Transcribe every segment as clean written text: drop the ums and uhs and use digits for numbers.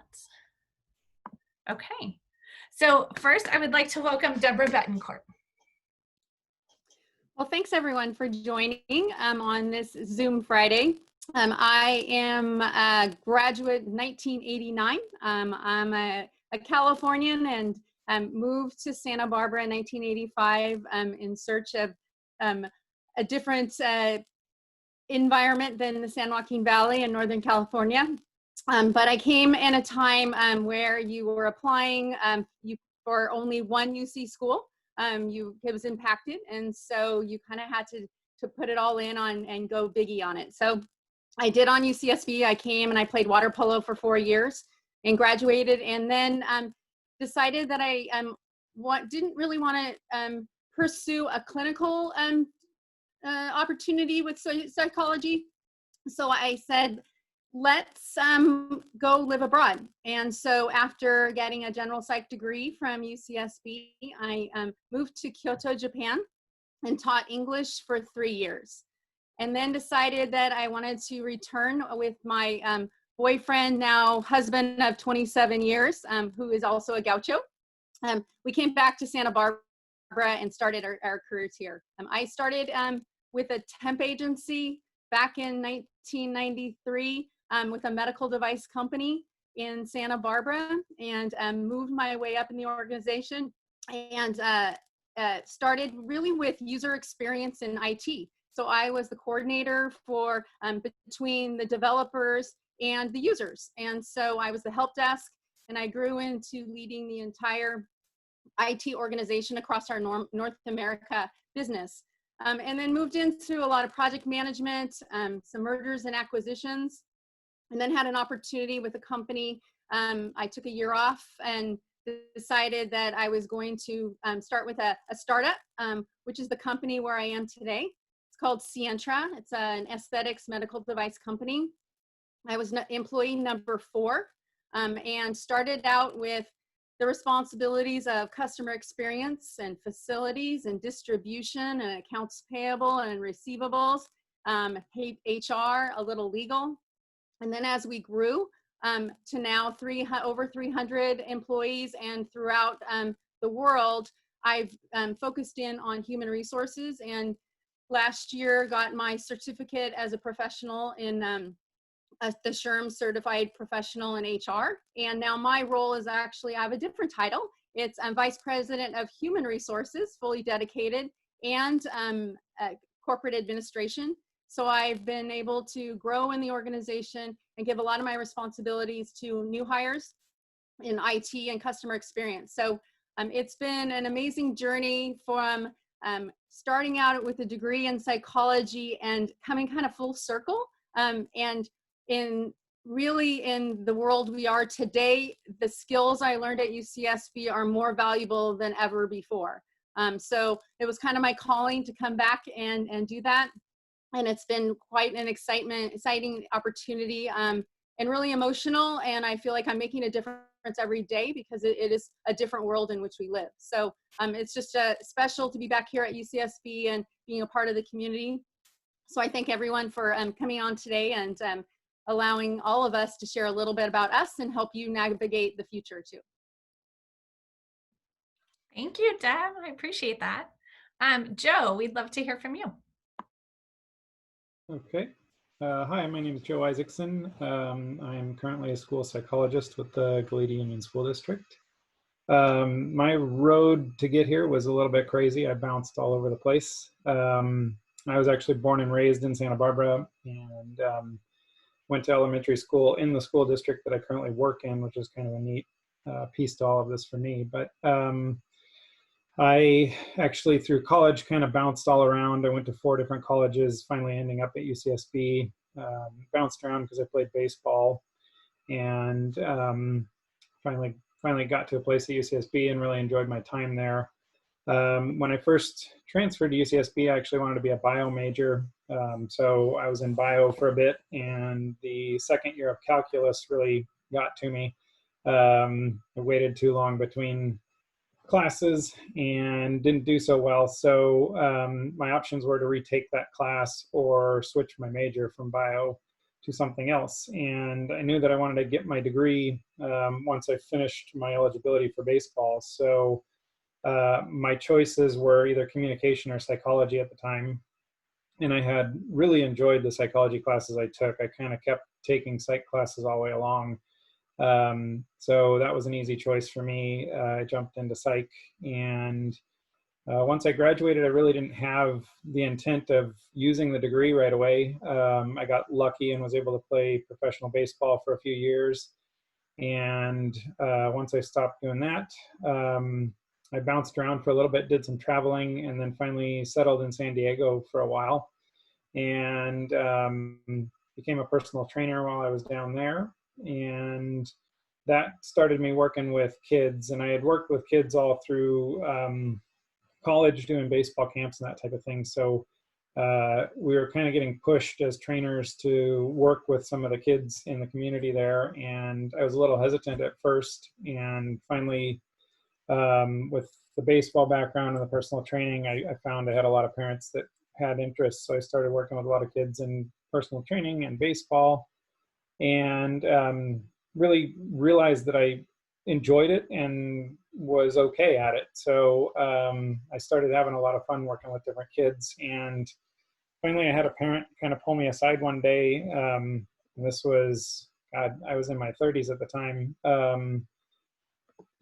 that. Okay. So first, I would like to welcome Deborah Betancourt. Well, thanks everyone for joining on this Zoom Friday. I am a graduate 1989. I'm a Californian and moved to Santa Barbara in 1985 in search of a different environment than the San Joaquin Valley in Northern California. But I came in a time where you were applying for only one UC school. It was impacted, and so you kind of had to put it all in on and go biggie on it. So I did on UCSB. I came and I played water polo for 4 years and graduated, and then decided that I didn't really want to pursue a clinical opportunity with psychology. So I said, let's go live abroad. And so after getting a general psych degree from UCSB, I moved to Kyoto, Japan, and taught English for 3 years. And then decided that I wanted to return with my boyfriend, now husband of 27 years, who is also a gaucho. We came back to Santa Barbara and started our careers here. I started with a temp agency back in 1993 with a medical device company in Santa Barbara, and moved my way up in the organization and started really with user experience in IT. So I was the coordinator for between the developers and the users. And so I was the help desk, and I grew into leading the entire IT organization across our North America business. And then moved into a lot of project management, some mergers and acquisitions, and then had an opportunity with a company. I took a year off and decided that I was going to start with a startup, which is the company where I am today. It's called Sientra. It's an aesthetics medical device company. I was employee number 4 and started out with the responsibilities of customer experience and facilities and distribution and accounts payable and receivables, HR, a little legal. And then as we grew to now over 300 employees and throughout the world, I've focused in on human resources, and last year got my certificate as a professional in the SHRM certified professional in HR. And now my role is actually, I have a different title. It's Vice President of Human Resources, fully dedicated, and corporate administration. So I've been able to grow in the organization and give a lot of my responsibilities to new hires in IT and customer experience. So it's been an amazing journey from starting out with a degree in psychology and coming kind of full circle. And in the world we are today, the skills I learned at UCSB are more valuable than ever before. So it was kind of my calling to come back and do that. And it's been quite an exciting opportunity and really emotional. And I feel like I'm making a difference every day because it is a different world in which we live. So it's just special to be back here at UCSB and being a part of the community. So I thank everyone for coming on today and allowing all of us to share a little bit about us and help you navigate the future too. Thank you, Deb. I appreciate that. Joe, we'd love to hear from you. Okay. Hi, my name is Joe Isaacson. I am currently a school psychologist with the Goleta Union School District. My road to get here was a little bit crazy. I bounced all over the place. I was actually born and raised in Santa Barbara and went to elementary school in the school district that I currently work in, which is kind of a neat piece to all of this for me. But I actually, through college, kind of bounced all around. I went to 4 different colleges, finally ending up at UCSB. Bounced around because I played baseball, and finally got to a place at UCSB and really enjoyed my time there. When I first transferred to UCSB, I actually wanted to be a bio major. So I was in bio for a bit, and the second year of calculus really got to me. I waited too long between classes and didn't do so well. So my options were to retake that class or switch my major from bio. to something else. And I knew that I wanted to get my degree once I finished my eligibility for baseball. So my choices were either communication or psychology at the time. And I had really enjoyed the psychology classes I took. I kind of kept taking psych classes all the way along. So that was an easy choice for me. I jumped into psych, and once I graduated, I really didn't have the intent of using the degree right away. I got lucky and was able to play professional baseball for a few years. And once I stopped doing that, I bounced around for a little bit, did some traveling, and then finally settled in San Diego for a while, and became a personal trainer while I was down there. And that started me working with kids. And I had worked with kids all through college doing baseball camps and that type of thing. So we were kind of getting pushed as trainers to work with some of the kids in the community there. And I was a little hesitant at first. And finally, with the baseball background and the personal training, I found I had a lot of parents that had interest. So I started working with a lot of kids in personal training and baseball, and really realized that I enjoyed it and was okay at it. So I started having a lot of fun working with different kids. And finally, I had a parent kind of pull me aside one day. And this was, God, I was in my 30s at the time.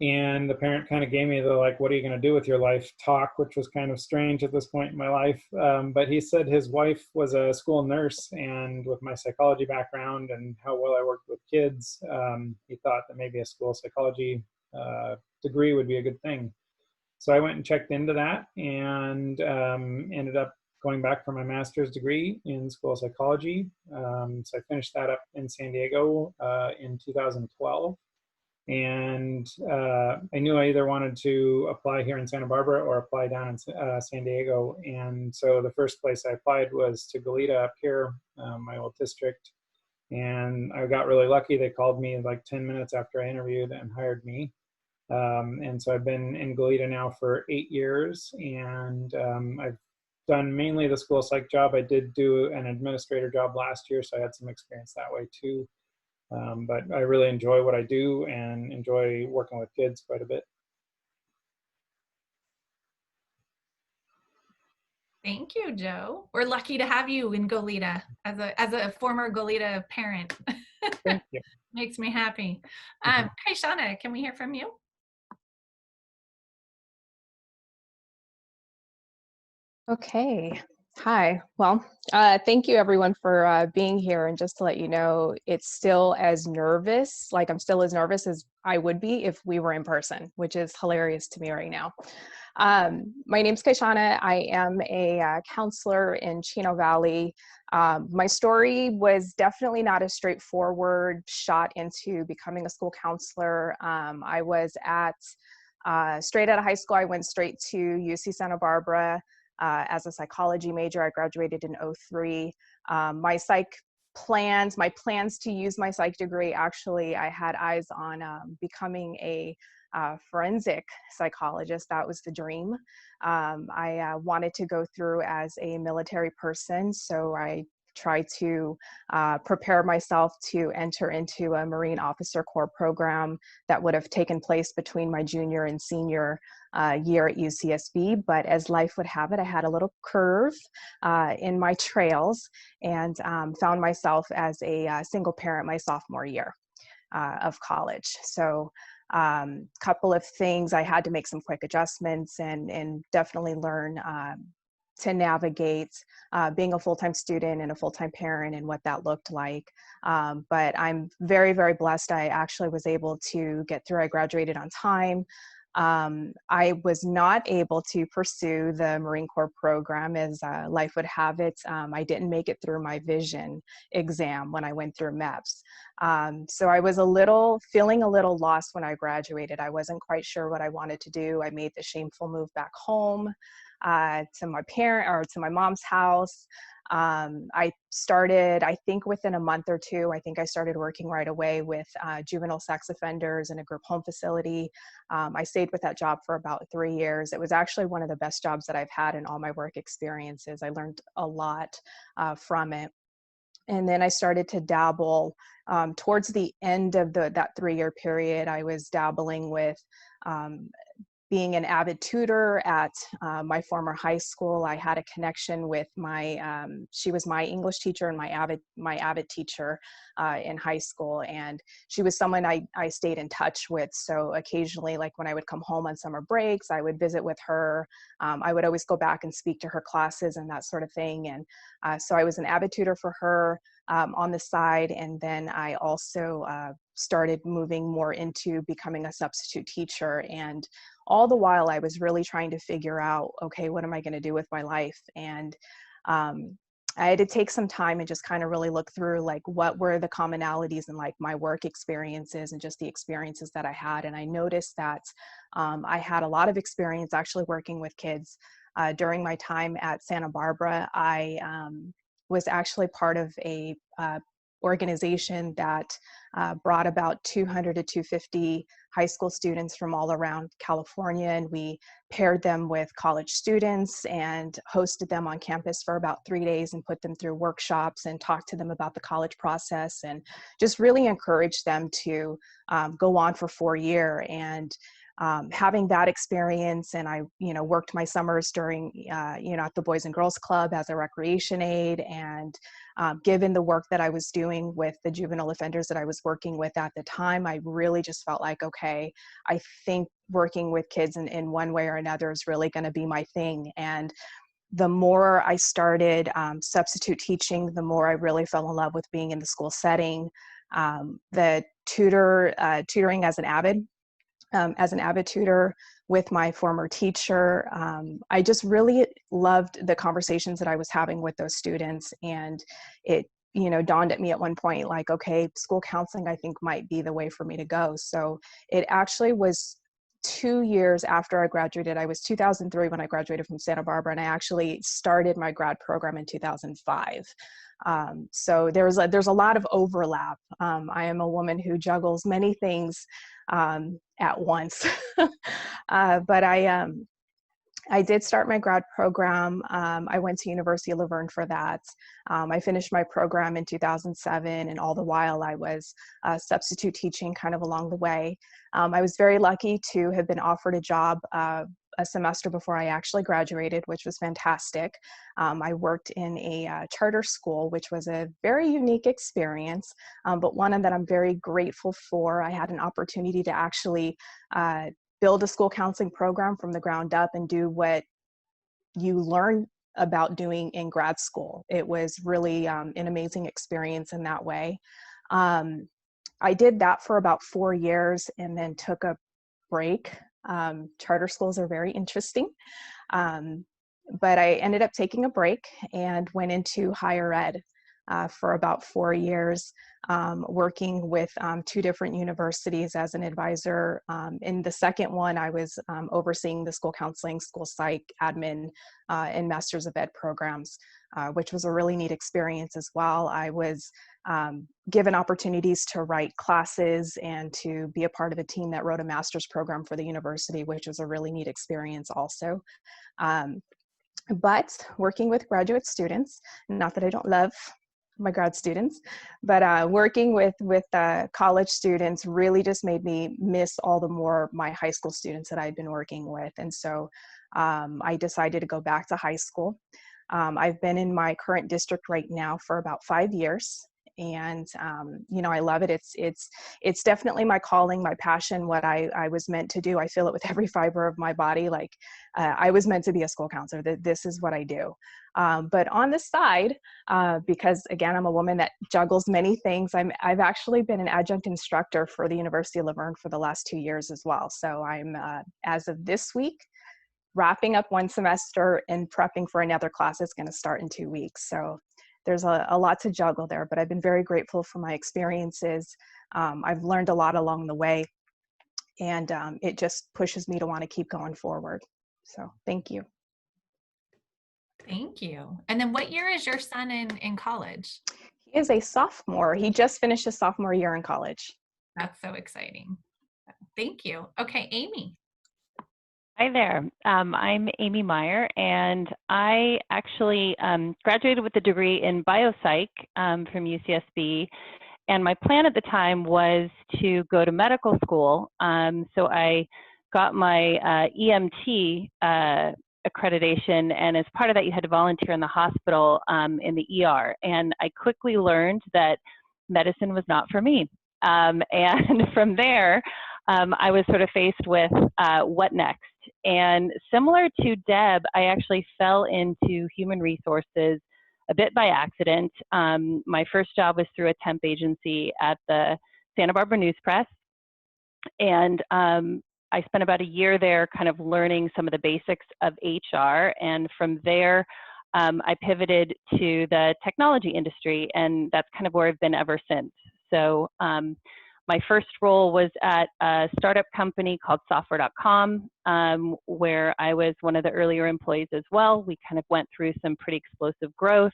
And the parent kind of gave me the, like, what are you going to do with your life talk, which was kind of strange at this point in my life. But he said his wife was a school nurse, and with my psychology background and how well I worked with kids, he thought that maybe a school psychology degree would be a good thing. So I went and checked into that, and ended up going back for my master's degree in school psychology. So I finished that up in San Diego in 2012. And I knew I either wanted to apply here in Santa Barbara or apply down in San Diego. And so the first place I applied was to Goleta up here, my old district. And I got really lucky. They called me like 10 minutes after I interviewed and hired me. And so I've been in Goleta now for 8 years, and I've done mainly the school psych job. I did do an administrator job last year, so I had some experience that way too. But I really enjoy what I do and enjoy working with kids quite a bit. Thank you, Joe. We're lucky to have you in Goleta as a former Goleta parent. Thank you. Makes me happy. Kaishana, can we hear from you? Okay. Hi. Well, thank you everyone for being here. And just to let you know, it's still as nervous, like I'm still as nervous as I would be if we were in person, which is hilarious to me right now. My name's Kaishana. I am a counselor in Chino Valley. My story was definitely not a straightforward shot into becoming a school counselor. I was straight out of high school, I went straight to UC Santa Barbara. As a psychology major. I graduated in '03. My plans to use my psych degree, actually, I had eyes on becoming a forensic psychologist. That was the dream. I wanted to go through as a military person, so I tried to prepare myself to enter into a Marine Officer Corps program that would have taken place between my junior and senior year at UCSB. But as life would have it, I had a little curve in my trails, and found myself as a single parent my sophomore year of college. So couple of things, I had to make some quick adjustments and definitely learn to navigate being a full-time student and a full-time parent and what that looked like. But I'm very, very blessed. I actually was able to get through. I graduated on time. I was not able to pursue the Marine Corps program as life would have it. I didn't make it through my vision exam when I went through MEPS. So I was feeling a little lost when I graduated. I wasn't quite sure what I wanted to do. I made the shameful move back home to my mom's house. I started, I think within a month or two, I think I started working right away with juvenile sex offenders in a group home facility. I stayed with that job for about 3 years. It was actually one of the best jobs that I've had in all my work experiences. I learned a lot from it. And then I started to dabble towards the end of that 3-year period. I was dabbling with being an avid tutor at my former high school. I had a connection with she was my English teacher and my avid teacher in high school. And she was someone I stayed in touch with. So occasionally, like when I would come home on summer breaks, I would visit with her. I would always go back and speak to her classes and that sort of thing. And so I was an avid tutor for her on the side. And then I also started moving more into becoming a substitute teacher. And all the while I was really trying to figure out, okay, what am I going to do with my life? And I had to take some time and just kind of really look through like what were the commonalities in like my work experiences and just the experiences that I had. And I noticed that I had a lot of experience actually working with kids. During my time at Santa Barbara, I was actually part of a organization that brought about 200 to 250 high school students from all around California, and we paired them with college students and hosted them on campus for about 3 days and put them through workshops and talked to them about the college process and just really encouraged them to go on for 4 years. And having that experience, and I, worked my summers during, at the Boys and Girls Club as a recreation aide, and given the work that I was doing with the juvenile offenders that I was working with at the time, I really just felt like, okay, I think working with kids in one way or another is really going to be my thing. And the more I started substitute teaching, the more I really fell in love with being in the school setting. The tutoring as an avid tutor with my former teacher, I just really loved the conversations that I was having with those students. And it, dawned at me at one point, like, okay, school counseling, I think might be the way for me to go. So it actually was 2 years after I graduated. I was 2003 when I graduated from Santa Barbara, and I actually started my grad program in 2005. So there's a lot of overlap. I am a woman who juggles many things at once. But I did start my grad program. I went to University of Laverne for that. I finished my program in 2007, and all the while I was substitute teaching kind of along the way. I was very lucky to have been offered a job a semester before I actually graduated, which was fantastic. I worked in a charter school, which was a very unique experience, but one that I'm very grateful for. I had an opportunity to actually build a school counseling program from the ground up and do what you learn about doing in grad school. It was really an amazing experience in that way. I did that for about 4 years and then took a break. Charter schools are very interesting, but I ended up taking a break and went into higher ed for about 4 years, working with 2 different universities as an advisor. In the second one, I was overseeing the school counseling, school psych, admin, and Masters of Ed programs, which was a really neat experience as well. I was given opportunities to write classes and to be a part of a team that wrote a master's program for the university, which was a really neat experience also. But working with graduate students, not that I don't love my grad students, but working with college students really just made me miss all the more my high school students that I'd been working with. And so I decided to go back to high school. I've been in my current district right now for about 5 years. And, I love it. It's definitely my calling, my passion, what I was meant to do. I feel it with every fiber of my body. Like I was meant to be a school counselor. This is what I do. But on the side, because again, I'm a woman that juggles many things. I've actually been an adjunct instructor for the University of Laverne for the last 2 years as well. So I'm, as of this week, wrapping up one semester and prepping for another class that's going to start in 2 weeks. So there's a lot to juggle there, but I've been very grateful for my experiences. I've learned a lot along the way, and it just pushes me to want to keep going forward. So thank you. Thank you. And then what year is your son in college? He is a sophomore. He just finished his sophomore year in college. That's so exciting. Thank you. Okay, Amy. Hi there. I'm Amy Meyer, and I actually graduated with a degree in biopsych from UCSB. And my plan at the time was to go to medical school. So I got my EMT accreditation, and as part of that, you had to volunteer in the hospital in the ER. And I quickly learned that medicine was not for me. And from there, I was sort of faced with what next. And similar to Deb, I actually fell into human resources a bit by accident. My first job was through a temp agency at the Santa Barbara News Press. And I spent about a year there kind of learning some of the basics of HR. And from there, I pivoted to the technology industry, and that's kind of where I've been ever since. So my first role was at a startup company called Software.com, where I was one of the earlier employees as well. We kind of went through some pretty explosive growth,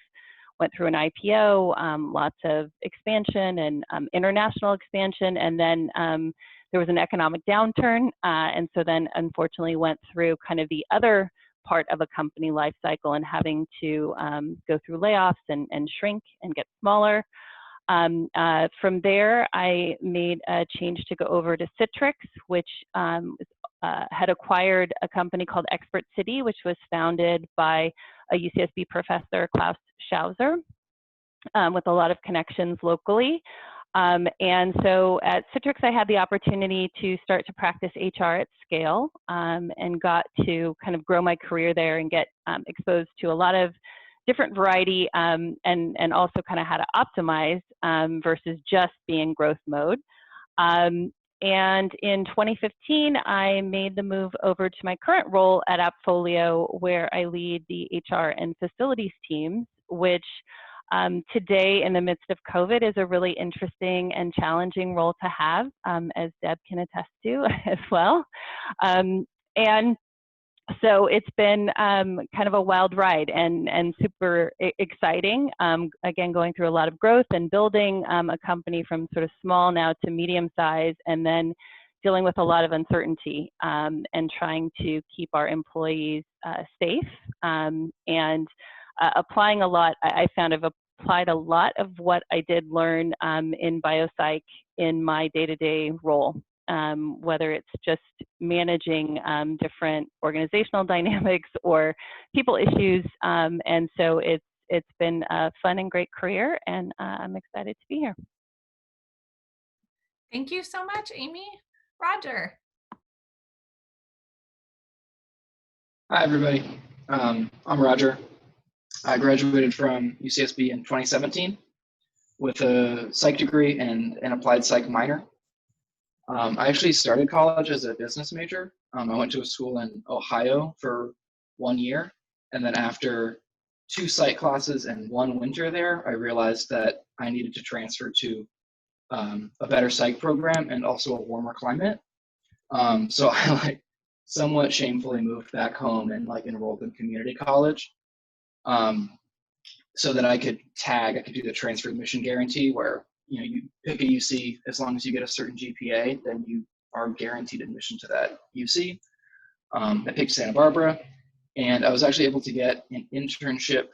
went through an IPO, lots of expansion and international expansion, and then there was an economic downturn, and so then unfortunately went through kind of the other part of a company life cycle and having to go through layoffs and shrink and get smaller. From there, I made a change to go over to Citrix, which had acquired a company called Expert City, which was founded by a UCSB professor, Klaus Schauser, with a lot of connections locally. And so at Citrix, I had the opportunity to start to practice HR at scale, and got to kind of grow my career there and get exposed to a lot of different variety, and also kind of how to optimize versus just be in growth mode. And in 2015, I made the move over to my current role at Appfolio, where I lead the HR and facilities teams, which today in the midst of COVID is a really interesting and challenging role to have, as Deb can attest to as well. And so it's been kind of a wild ride and super exciting. Again, going through a lot of growth and building a company from sort of small now to medium size, and then dealing with a lot of uncertainty and trying to keep our employees safe, and applying a lot. I found I've applied a lot of what I did learn in biopsych in my day-to-day role. Whether it's just managing different organizational dynamics or people issues. And so it's been a fun and great career, and I'm excited to be here. Thank you so much, Amy. Roger. Hi, everybody. I'm Roger. I graduated from UCSB in 2017 with a psych degree and an applied psych minor. I actually started college as a business major. I went to a school in Ohio for 1 year, and then after 2 psych classes and 1 winter there, I realized that I needed to transfer to a better psych program and also a warmer climate. So I somewhat shamefully moved back home and enrolled in community college, so that I could do the transfer admission guarantee, where you pick a UC, as long as you get a certain GPA, then you are guaranteed admission to that UC. I picked Santa Barbara, and I was actually able to get an internship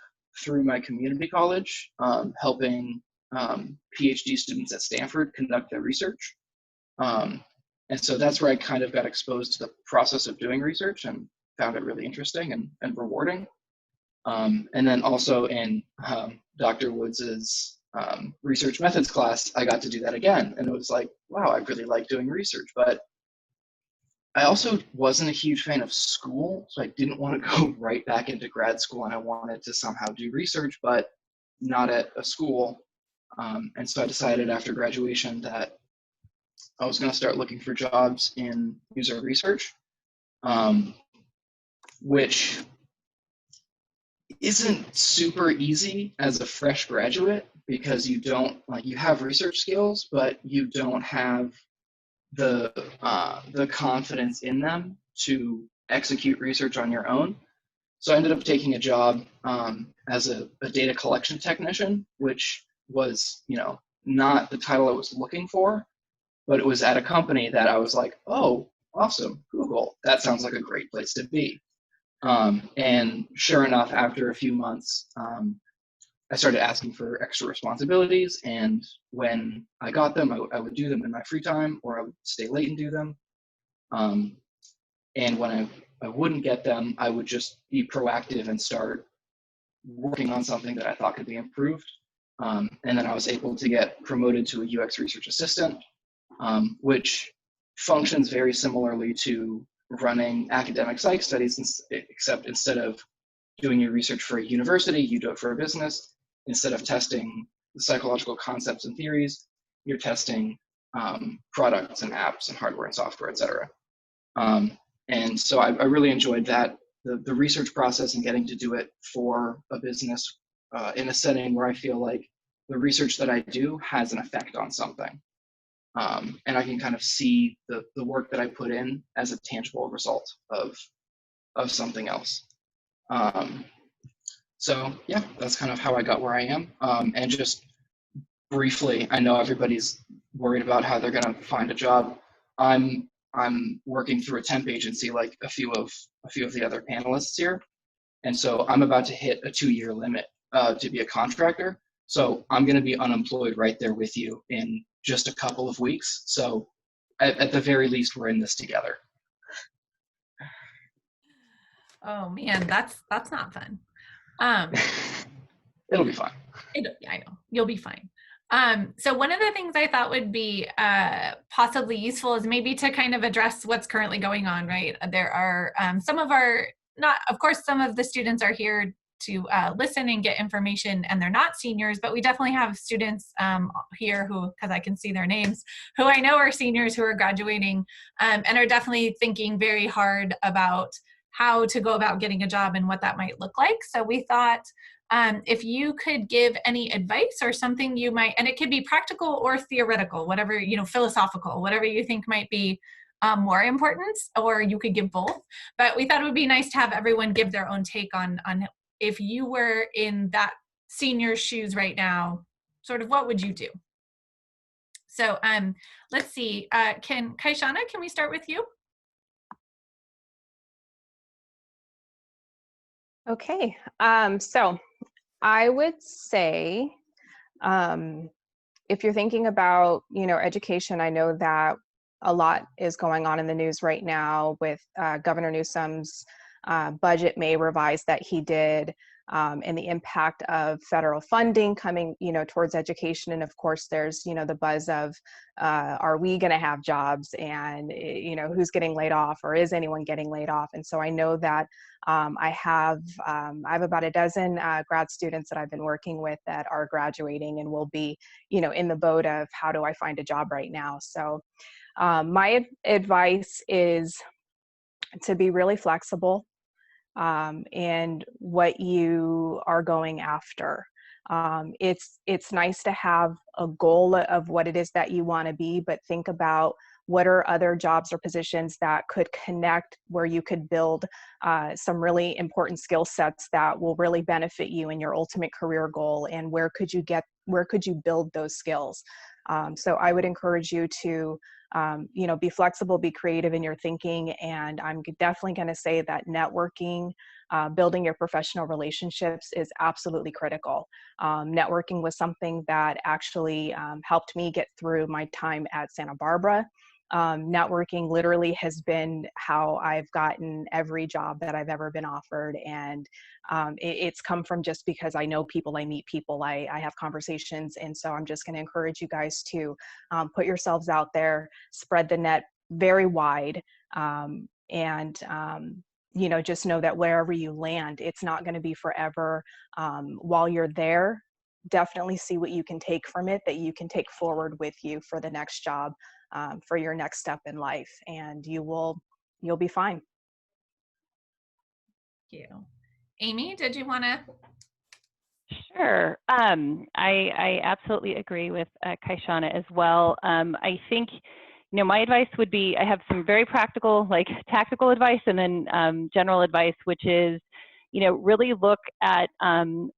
through my community college, helping PhD students at Stanford conduct their research. And so that's where I kind of got exposed to the process of doing research and found it really interesting and rewarding. And then also in Dr. Woods's research methods class, I got to do that again. And it was like, wow, I really like doing research. But I also wasn't a huge fan of school, so I didn't want to go right back into grad school, and I wanted to somehow do research, but not at a school. And so I decided after graduation that I was going to start looking for jobs in user research, which isn't super easy as a fresh graduate, because you don't you have research skills, but you don't have the confidence in them to execute research on your own. So I ended up taking a job as a data collection technician, which was not the title I was looking for, but it was at a company that I was like, oh, awesome, Google. Google, that sounds like a great place to be. And sure enough, after a few months, I started asking for extra responsibilities. And when I got them, I would do them in my free time, or I would stay late and do them. And when I wouldn't get them, I would just be proactive and start working on something that I thought could be improved. And then I was able to get promoted to a UX research assistant, which functions very similarly to running academic psych studies, except instead of doing your research for a university, you do it for a business. Instead of testing the psychological concepts and theories, you're testing products and apps and hardware and software, et cetera. And so I really enjoyed that, the research process and getting to do it for a business in a setting where I feel like the research that I do has an effect on something. And I can kind of see the work that I put in as a tangible result of something else. So yeah, that's kind of how I got where I am. And just briefly, I know everybody's worried about how they're going to find a job. I'm working through a temp agency like a few of the other panelists here, and so I'm about to hit a 2-year limit to be a contractor. So I'm going to be unemployed right there with you in just a couple of weeks. So at the very least, we're in this together. Oh man, that's not fun. It'll be fine. I know, you'll be fine. So one of the things I thought would be possibly useful is maybe to kind of address what's currently going on, right? There are some of the students are here to listen and get information, and they're not seniors, but we definitely have students here who, because I can see their names, who I know are seniors who are graduating and are definitely thinking very hard about how to go about getting a job and what that might look like. So we thought if you could give any advice or something you might, and it could be practical or theoretical, whatever, philosophical, whatever you think might be more important, or you could give both. But we thought it would be nice to have everyone give their own take on if you were in that senior's shoes right now, sort of what would you do? So let's see, Kaishana, can we start with you? Okay, so I would say if you're thinking about, education, I know that a lot is going on in the news right now with Governor Newsom's budget May revise that he did, and the impact of federal funding coming, towards education. And of course, there's, the buzz of, are we going to have jobs, and, who's getting laid off, or is anyone getting laid off? And so I know that I have about a dozen grad students that I've been working with that are graduating and will be, in the boat of how do I find a job right now? So my advice is to be really flexible and what you are going after. It's nice to have a goal of what it is that you want to be, but think about what are other jobs or positions that could connect, where you could build some really important skill sets that will really benefit you in your ultimate career goal, and where could you build those skills. So I would encourage you to be flexible, be creative in your thinking. And I'm definitely going to say that networking, building your professional relationships is absolutely critical. Networking was something that actually helped me get through my time at Santa Barbara. Networking literally has been how I've gotten every job that I've ever been offered. And it's come from just because I know people, I meet people, I have conversations. And so I'm just going to encourage you guys to put yourselves out there, spread the net very wide, and just know that wherever you land, it's not going to be forever. While you're there, definitely see what you can take from it, that you can take forward with you for the next job, for your next step in life, and you'll be fine. Thank you. Amy, did you want to? Sure. I absolutely agree with Kaishana as well. I think, my advice would be, I have some very practical, like tactical advice, and then general advice, which is, really look at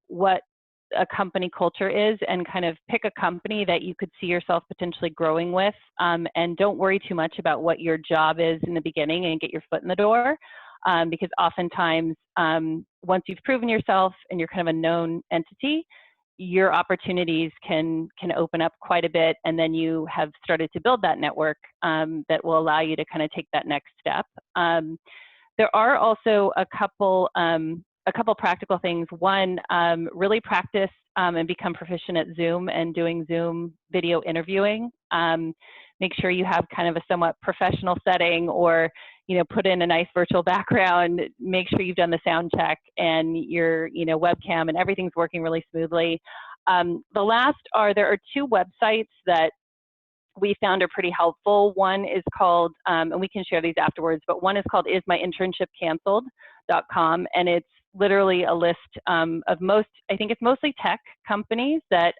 what a company culture is and kind of pick a company that you could see yourself potentially growing with, and don't worry too much about what your job is in the beginning and get your foot in the door, because oftentimes once you've proven yourself and you're kind of a known entity, your opportunities can open up quite a bit, and then you have started to build that network that will allow you to kind of take that next step. There are also a couple practical things. One, really practice and become proficient at Zoom and doing Zoom video interviewing. Make sure you have kind of a somewhat professional setting, or put in a nice virtual background. Make sure you've done the sound check and your webcam and everything's working really smoothly. The last there are two websites that we found are pretty helpful. One is called, and we can share these afterwards, but one is called ismyinternshipcanceled.com, and it's literally a list of I think it's mostly tech companies that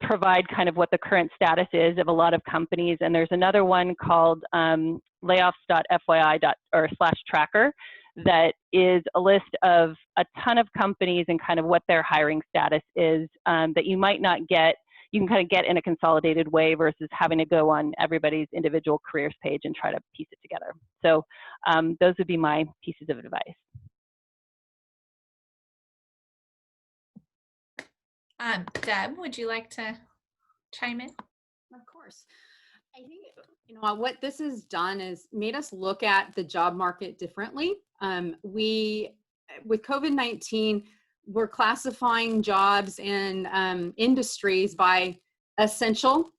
provide kind of what the current status is of a lot of companies. And there's another one called layoffs.fyi.tracker that is a list of a ton of companies and kind of what their hiring status is, that you might not get. You can kind of get in a consolidated way versus having to go on everybody's individual careers page and try to piece it together. So those would be my pieces of advice. Deb, would you like to chime in? Of course. I think, what this has done is made us look at the job market differently. With COVID-19, we're classifying jobs and industries by essential.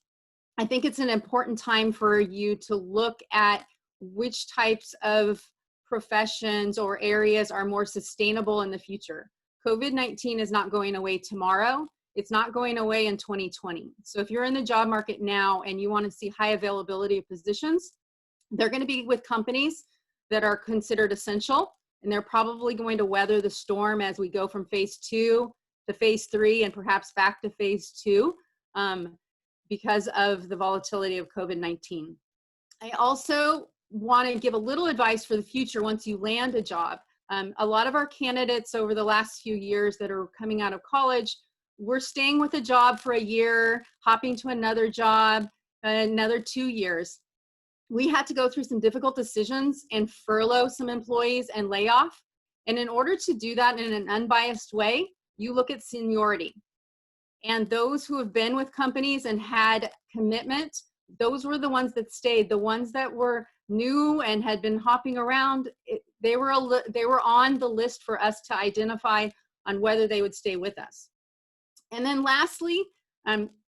I think it's an important time for you to look at which types of professions or areas are more sustainable in the future. COVID-19 is not going away tomorrow. It's not going away in 2020. So if you're in the job market now and you want to see high availability of positions, they're going to be with companies that are considered essential, and they're probably going to weather the storm as we go from phase 2 to phase 3 and perhaps back to phase 2 because of the volatility of COVID-19. I also want to give a little advice for the future once you land a job. A lot of our candidates over the last few years that are coming out of college, we're staying with a job for a year, hopping to another job, another 2 years. We had to go through some difficult decisions and furlough some employees and lay off. And in order to do that in an unbiased way, you look at seniority. And those who have been with companies and had commitment, those were the ones that stayed. The ones that were new and had been hopping around, they were on the list for us to identify on whether they would stay with us. And then lastly,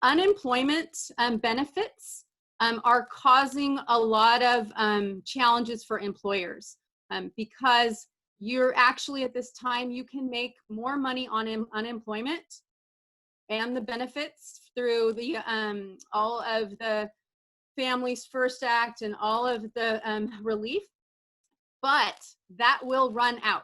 unemployment benefits are causing a lot of challenges for employers because you're actually at this time, you can make more money on unemployment and the benefits through the all of the Families First Act and all of the relief, but that will run out.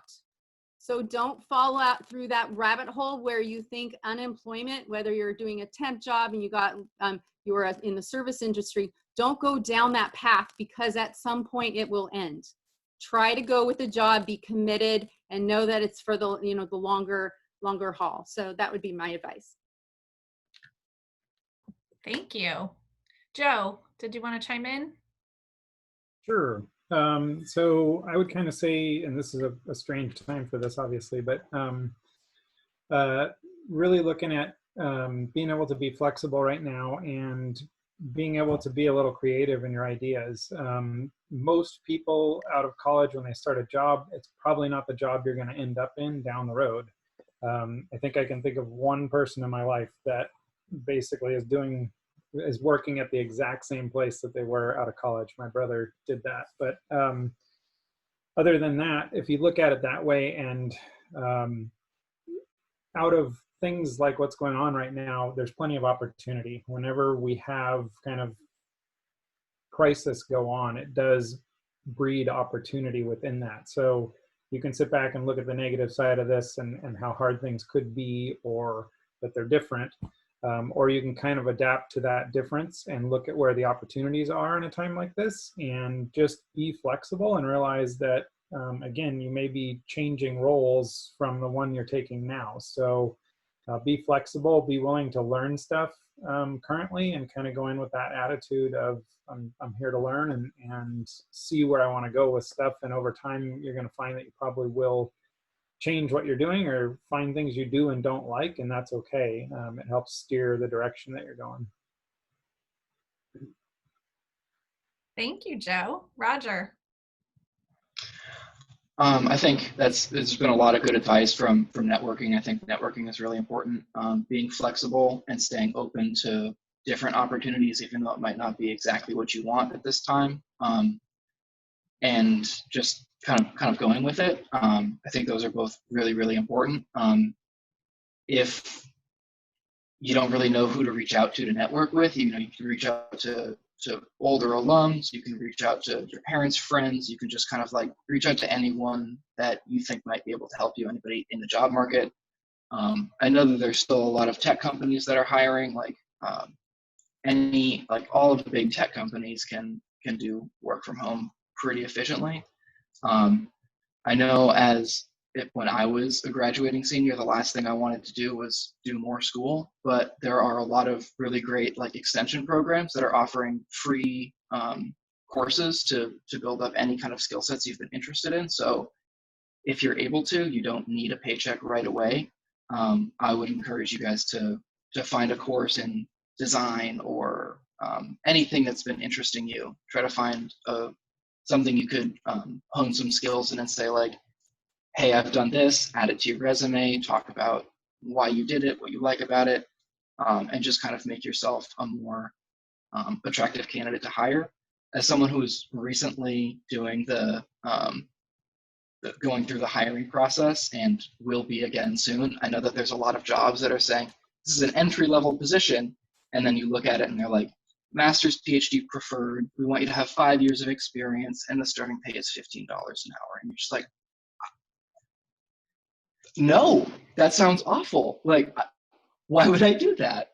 So don't fall out through that rabbit hole where you think unemployment, whether you're doing a temp job and you were in the service industry, don't go down that path because at some point it will end. Try to go with the job, be committed, and know that it's for the the longer haul. So that would be my advice. Thank you. Joe, did you want to chime in? Sure. So I would kind of say, and this is a strange time for this, obviously, but really looking at being able to be flexible right now and being able to be a little creative in your ideas. Most people out of college, when they start a job, it's probably not the job you're going to end up in down the road. I think I can think of one person in my life that basically is working at the exact same place that they were out of college. My brother did that. But other than that, if you look at it that way, and out of things like what's going on right now, there's plenty of opportunity. Whenever we have kind of crisis go on, it does breed opportunity within that. So you can sit back and look at the negative side of this and how hard things could be, or that they're different. Or you can kind of adapt to that difference and look at where the opportunities are in a time like this, and just be flexible and realize that, again, you may be changing roles from the one you're taking now. So be flexible, be willing to learn stuff currently, and kind of go in with that attitude of I'm here to learn and see where I want to go with stuff. And over time, you're going to find that you probably will change what you're doing or find things you do and don't like, and that's okay. It helps steer the direction that you're going. Thank you, Joe. Roger. I think there's been a lot of good advice from networking. I think networking is really important. Being flexible and staying open to different opportunities, even though it might not be exactly what you want at this time, and just kind of going with it. I think those are both really, really important. If you don't really know who to reach out to network with, you can reach out to older alums, you can reach out to your parents' friends, you can just kind of like reach out to anyone that you think might be able to help you, anybody in the job market. I know that there's still a lot of tech companies that are hiring, like all of the big tech companies can do work from home pretty efficiently. I know when I was a graduating senior, the last thing I wanted to do was do more school, but there are a lot of really great like extension programs that are offering free courses to build up any kind of skill sets you've been interested in. So if you're able to, you don't need a paycheck right away. I would encourage you guys to find a course in design or anything that's been interesting you. Try to find something you could hone some skills in and say like, hey, I've done this, add it to your resume, talk about why you did it, what you like about it, and just kind of make yourself a more attractive candidate to hire. As someone who is recently doing going through the hiring process and will be again soon, I know that there's a lot of jobs that are saying, this is an entry-level position, and then you look at it and they're like, master's, PhD preferred, we want you to have 5 years of experience, and the starting pay is $15 an hour. And you're just like, no, that sounds awful. Like, why would I do that?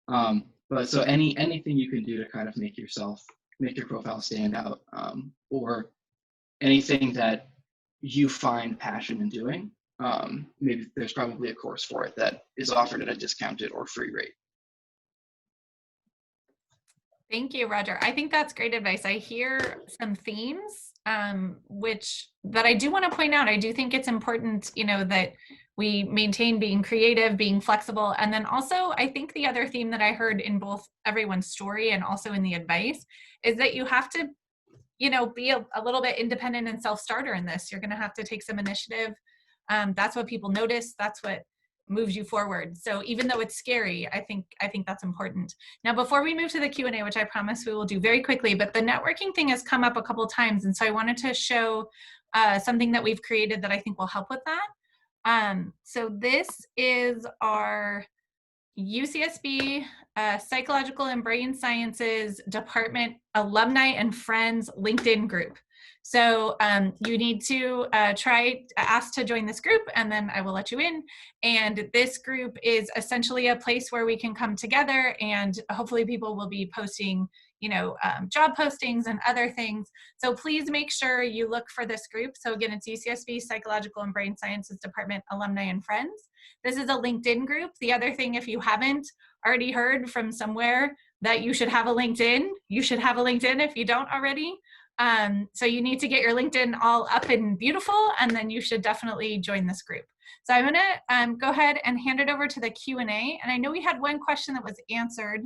But so anything you can do to kind of make your profile stand out, or anything that you find passion in doing, maybe there's probably a course for it that is offered at a discounted or free rate. Thank you, Roger. I think that's great advice. I hear some themes, that I do want to point out. I do think it's important, that we maintain being creative, being flexible. And then also, I think the other theme that I heard in both everyone's story and also in the advice is that you have to, be a little bit independent and self-starter in this. You're going to have to take some initiative. That's what people notice. That's what moves you forward. So even though it's scary, I think that's important. Now, before we move to the Q&A, which I promise we will do very quickly, but the networking thing has come up a couple times. And so I wanted to show something that we've created that I think will help with that. So this is our UCSB Psychological and Brain Sciences Department Alumni and Friends LinkedIn group. So you need to ask to join this group, and then I will let you in. And this group is essentially a place where we can come together, and hopefully people will be posting, job postings and other things. So please make sure you look for this group. So again, it's UCSB Psychological and Brain Sciences Department Alumni and Friends. This is a LinkedIn group. The other thing, if you haven't already heard from somewhere that you should have a LinkedIn, you should have a LinkedIn if you don't already. So you need to get your LinkedIn all up and beautiful, and then you should definitely join this group. So I'm gonna go ahead and hand it over to the Q&A. And I know we had one question that was answered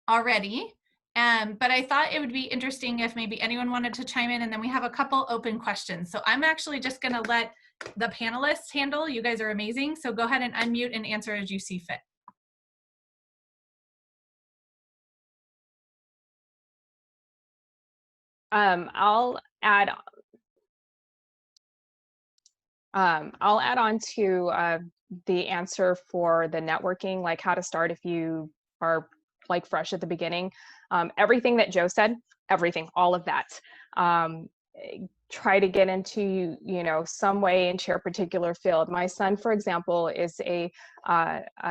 already, but I thought it would be interesting if maybe anyone wanted to chime in, and then we have a couple open questions. So I'm actually just gonna let the panelists handle. You guys are amazing. So go ahead and unmute and answer as you see fit. I'll add on to the answer for the networking, like how to start if you are like fresh at the beginning. Everything that Joe said, all of that. Try to get into, some way into your particular field. My son, for example, is a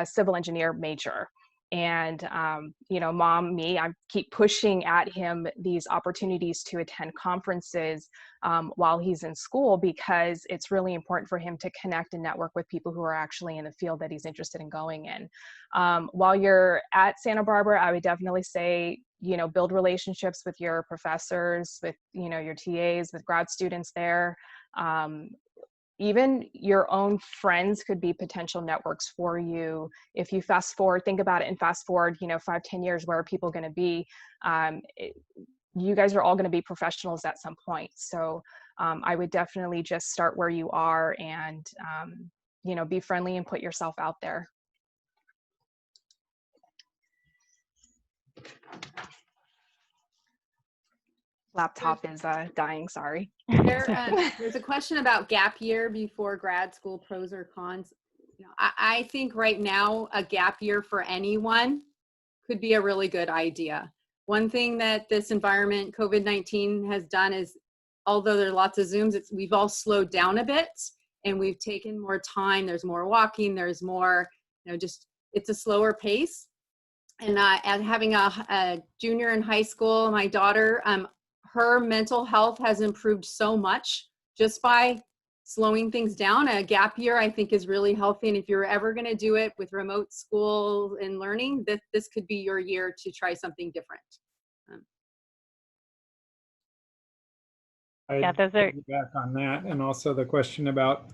civil engineer major. And, you know, I keep pushing at him these opportunities to attend conferences while he's in school, because it's really important for him to connect and network with people who are actually in the field that he's interested in going in. While you're at Santa Barbara, I would definitely say, you know, build relationships with your professors, with, you know, your TAs, with grad students there. Even your own friends could be potential networks for you. If you think about it and fast forward, you know, 5-10 years, where are people going to be? You guys are all going to be professionals at some point. So I would definitely just start where you are and, you know, be friendly and put yourself out there. Laptop is dying, sorry. There's a question about gap year before grad school, pros or cons. You know, I think right now a gap year for anyone could be a really good idea. One thing that this environment, COVID-19, has done is, although there are lots of Zooms, we've all slowed down a bit and we've taken more time. There's more walking, there's more, you know, just, it's a slower pace. And having a junior in high school, my daughter, her mental health has improved so much just by slowing things down. A gap year, I think, is really healthy. And if you're ever going to do it with remote school and learning, this could be your year to try something different. Yeah, those are back on that. And also the question about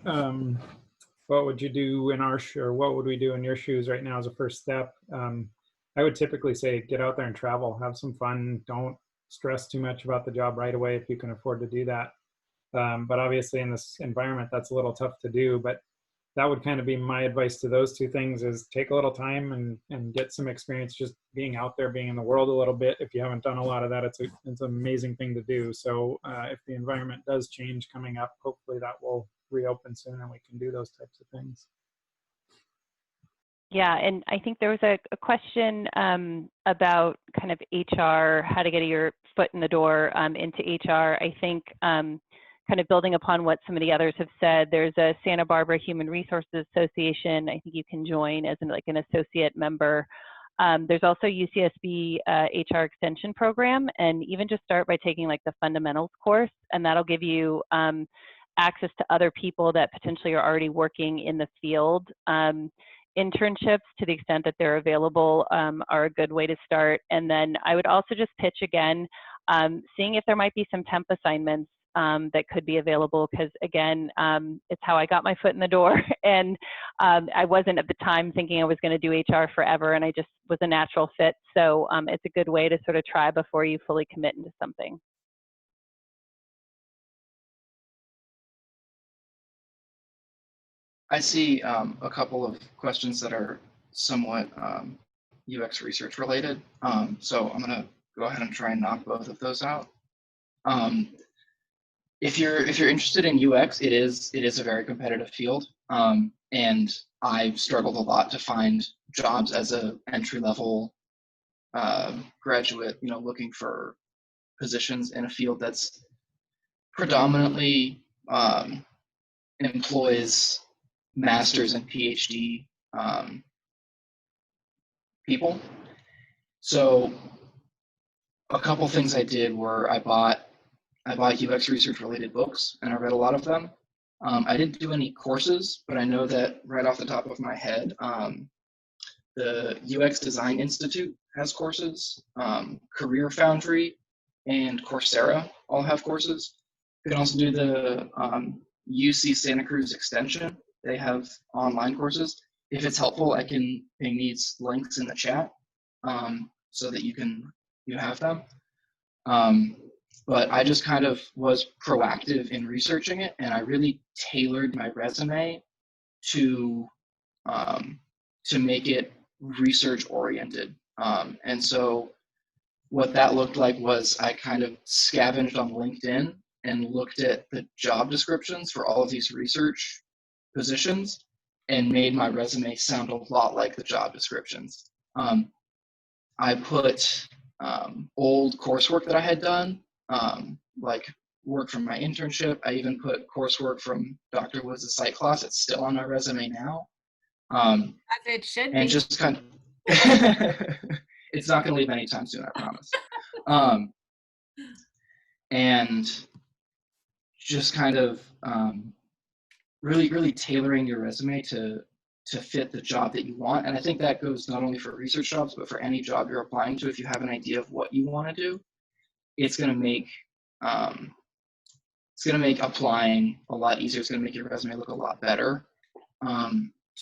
what would you do in or what would we do in your shoes right now as a first step? I would typically say get out there and travel, have some fun. Don't stress too much about the job right away if you can afford to do that. But obviously in this environment, that's a little tough to do. But that would kind of be my advice to those two things: is take a little time and get some experience just being out there, being in the world a little bit. If you haven't done a lot of that, it's an amazing thing to do. So if the environment does change coming up, hopefully that will reopen soon and we can do those types of things. Yeah, and I think there was a question about kind of HR, how to get your foot in the door into HR. I think kind of building upon what some of the others have said, there's a Santa Barbara Human Resources Association. I think you can join as an associate member. There's also UCSB HR Extension Program, and even just start by taking like the fundamentals course, and that'll give you access to other people that potentially are already working in the field. Internships, to the extent that they're available, are a good way to start. And then I would also just pitch again, seeing if there might be some temp assignments that could be available, because again, it's how I got my foot in the door. And I wasn't at the time thinking I was going to do HR forever, and I just was a natural fit. So it's a good way to sort of try before you fully commit into something. I see a couple of questions that are somewhat UX research related. So I'm going to go ahead and try and knock both of those out. If you're interested in UX, it is a very competitive field, and I struggled a lot to find jobs as a entry-level graduate, looking for positions in a field that's predominantly employs master's and PhD people. So a couple things I did were I bought UX research related books, and I read a lot of them. I didn't do any courses, but I know that right off the top of my head, the UX Design Institute has courses. Career Foundry and Coursera all have courses. You can also do the UC Santa Cruz Extension. They have online courses. If it's helpful, I can ping these links in the chat so that you have them. But I just kind of was proactive in researching it, and I really tailored my resume to make it research oriented. And so what that looked like was I kind of scavenged on LinkedIn and looked at the job descriptions for all of these research positions and made my resume sound a lot like the job descriptions. I put old coursework that I had done, like work from my internship. I even put coursework from Dr. Woods' psych class. It's still on my resume now. As it should and be. just kind of, It's not going to leave anytime soon, I promise. And just kind of really tailoring your resume to fit the job that you want. And I think that goes not only for research jobs, but for any job you're applying to. If you have an idea of what you want to do, it's going to make applying a lot easier. It's going to make your resume look a lot better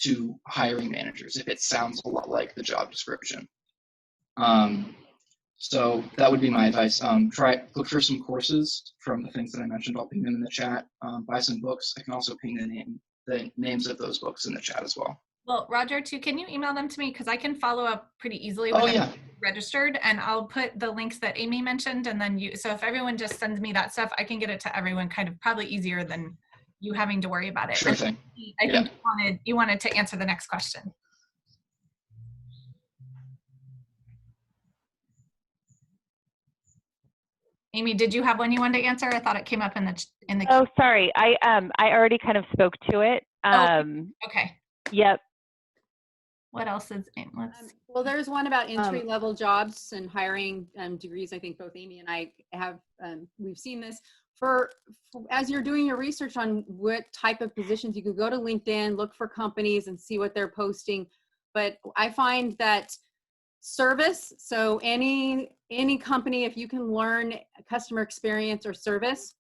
to hiring managers if it sounds a lot like the job description. So that would be my advice. Look for some courses from the things that I mentioned. I'll ping them in the chat. Buy some books. I can also ping the names of those books in the chat as well. Well, Roger, too, can you email them to me? Because I can follow up pretty easily when I'm registered, and I'll put the links that Amy mentioned, and then so if everyone just sends me that stuff, I can get it to everyone kind of probably easier than you having to worry about it. Sure thing. I think you wanted to answer the next question. Amy, did you have one you wanted to answer? I thought it came up in the. Oh, sorry. I already kind of spoke to it. Okay. Yep. What else is well, there's one about entry-level jobs and hiring degrees. I think both Amy and I have, we've seen this. As you're doing your research on what type of positions, you could go to LinkedIn, look for companies and see what they're posting. But I find that service, so any company, if you can learn customer experience or service,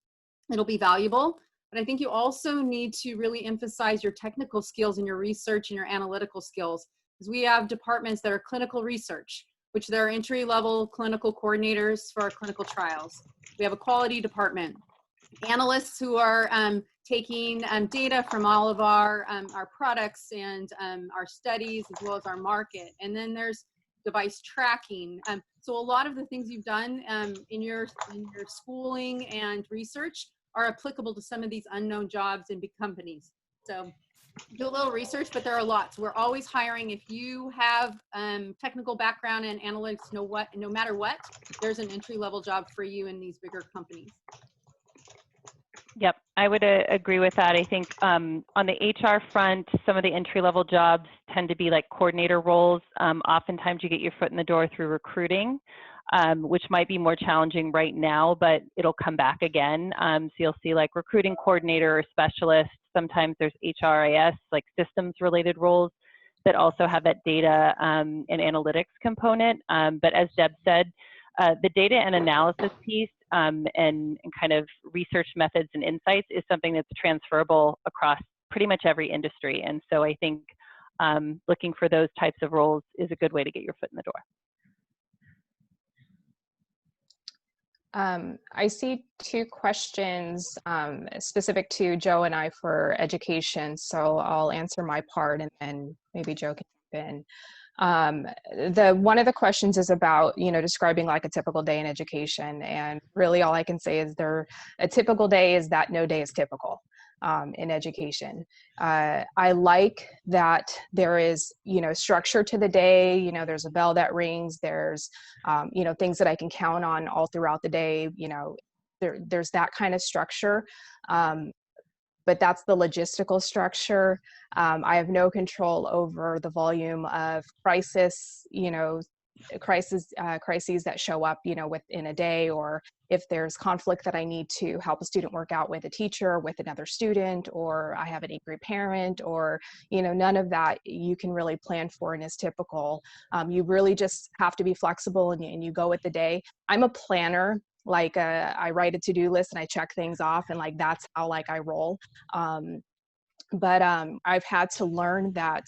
it'll be valuable. But I think you also need to really emphasize your technical skills and your research and your analytical skills, because we have departments that are clinical research, which there are entry-level clinical coordinators for our clinical trials. We have a quality department, analysts who are taking data from all of our products and our studies, as well as our market. And then there's device tracking. So a lot of the things you've done in your schooling and research are applicable to some of these unknown jobs in big companies. So do a little research, but there are lots. We're always hiring. If you have technical background in analytics, no matter what, there's an entry-level job for you in these bigger companies. Yep, I would agree with that. I think on the HR front, some of the entry-level jobs tend to be like coordinator roles. Oftentimes you get your foot in the door through recruiting, which might be more challenging right now, but it'll come back again. So you'll see like recruiting coordinator or specialist. Sometimes there's HRIS, like systems related roles that also have that data and analytics component. But as Deb said, the data and analysis piece and kind of research methods and insights is something that's transferable across pretty much every industry. And so I think looking for those types of roles is a good way to get your foot in the door. I see two questions specific to Joe and I for education, so I'll answer my part and then maybe Joe can jump in. One of the questions is about, describing like a typical day in education, and really all I can say is a typical day is that no day is typical in education. I like that there is, structure to the day. There's a bell that rings. There's, things that I can count on all throughout the day. There's that kind of structure. But that's the logistical structure. I have no control over the volume of crises that show up, within a day, or if there's conflict that I need to help a student work out with a teacher, with another student, or I have an angry parent, or, none of that you can really plan for and is typical. You really just have to be flexible and you go with the day. I'm a planner. Like I write a to-do list and I check things off, and like that's how I roll. But I've had to learn that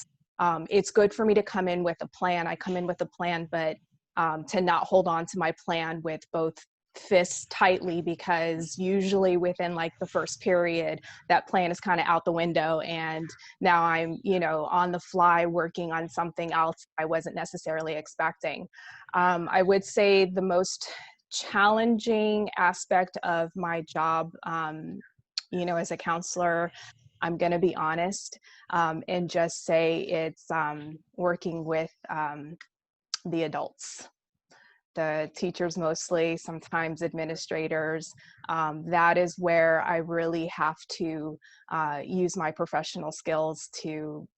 it's good for me to come in with a plan. I come in with a plan, but to not hold on to my plan with both fists tightly, because usually within like the first period, that plan is kind of out the window, and now I'm on the fly working on something else I wasn't necessarily expecting. I would say the most challenging aspect of my job, as a counselor, I'm going to be honest, and just say it's working with the adults, the teachers mostly, sometimes administrators. That is where I really have to use my professional skills to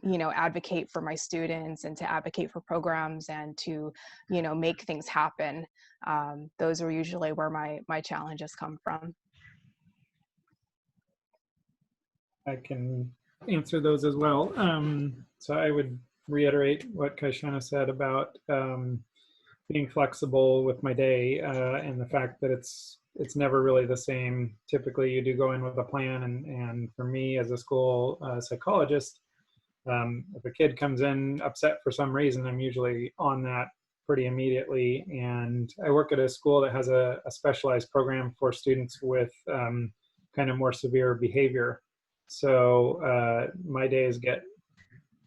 advocate for my students and to advocate for programs and to, make things happen. Those are usually where my challenges come from. I can answer those as well. So I would reiterate what Kaishana said about being flexible with my day and the fact that it's never really the same. Typically, you do go in with a plan, and for me as a school psychologist, if a kid comes in upset for some reason, I'm usually on that pretty immediately. And I work at a school that has a specialized program for students with kind of more severe behavior. So my days get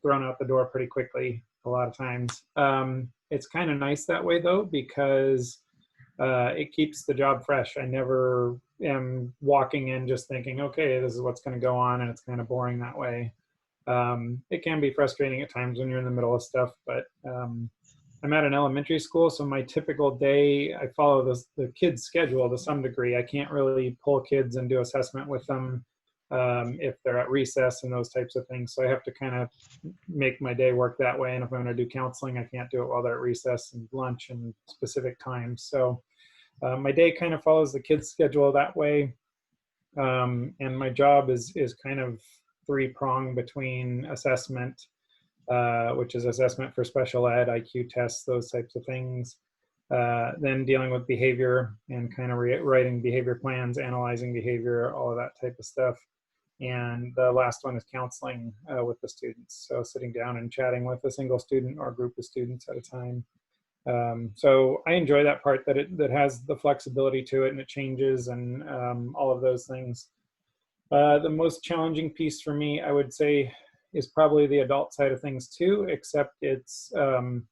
thrown out the door pretty quickly a lot of times. It's kind of nice that way though, because it keeps the job fresh. I never am walking in just thinking, okay, this is what's going to go on, and it's kind of boring that way. It can be frustrating at times when you're in the middle of stuff, but I'm at an elementary school, so my typical day, I follow the kids' schedule to some degree. I can't really pull kids and do assessment with them if they're at recess and those types of things. So I have to kind of make my day work that way. And if I'm going to do counseling, I can't do it while they're at recess and lunch and specific times. So my day kind of follows the kids' schedule that way. And my job is kind of three-pronged between assessment, which is assessment for special ed, IQ tests, those types of things. Then dealing with behavior and kind of writing behavior plans, analyzing behavior, all of that type of stuff. And the last one is counseling with the students. So sitting down and chatting with a single student or a group of students at a time. So I enjoy that part that has the flexibility to it, and it changes and all of those things. The most challenging piece for me, I would say, is probably the adult side of things too, except it's kind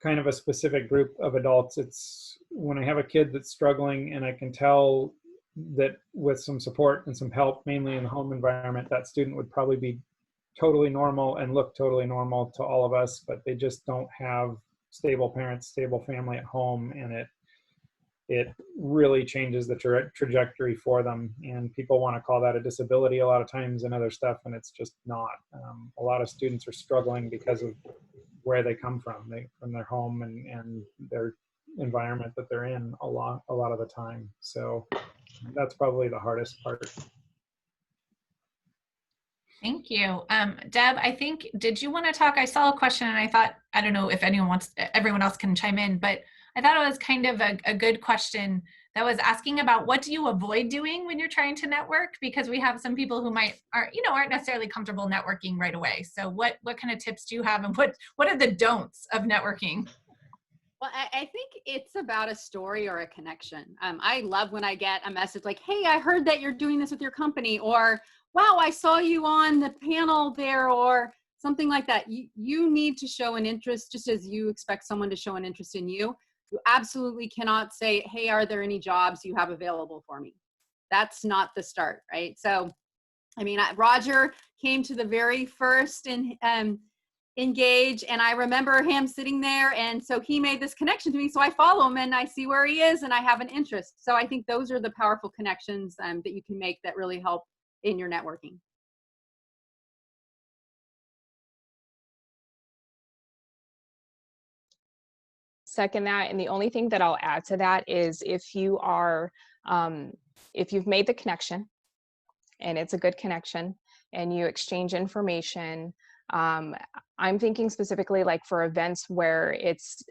of a specific group of adults. It's when I have a kid that's struggling and I can tell that with some support and some help, mainly in the home environment, that student would probably be totally normal and look totally normal to all of us, but they just don't have stable parents, stable family at home, and it really changes the trajectory for them. And people want to call that a disability a lot of times and other stuff, and it's just not. A lot of students are struggling because of where they come from, from their home and their environment that they're in a lot of the time. So that's probably the hardest part. Thank you. Deb, I think, did you want to talk? I saw a question and I thought, I don't know if everyone else can chime in, but I thought it was kind of a good question that was asking about what do you avoid doing when you're trying to network? Because we have some people who aren't necessarily comfortable networking right away. So what kind of tips do you have, and what are the don'ts of networking? Well, I think it's about a story or a connection. I love when I get a message like, hey, I heard that you're doing this with your company, or wow, I saw you on the panel there, or something like that. You need to show an interest just as you expect someone to show an interest in you. You absolutely cannot say, hey, are there any jobs you have available for me? That's not the start, right? So, I mean, Roger came to the very first Engage, and I remember him sitting there, and so he made this connection to me, so I follow him and I see where he is and I have an interest. So I think those are the powerful connections that you can make that really help in your networking. Second that, and the only thing that I'll add to that is if you've made the connection and it's a good connection and you exchange information, I'm thinking specifically like for events where it's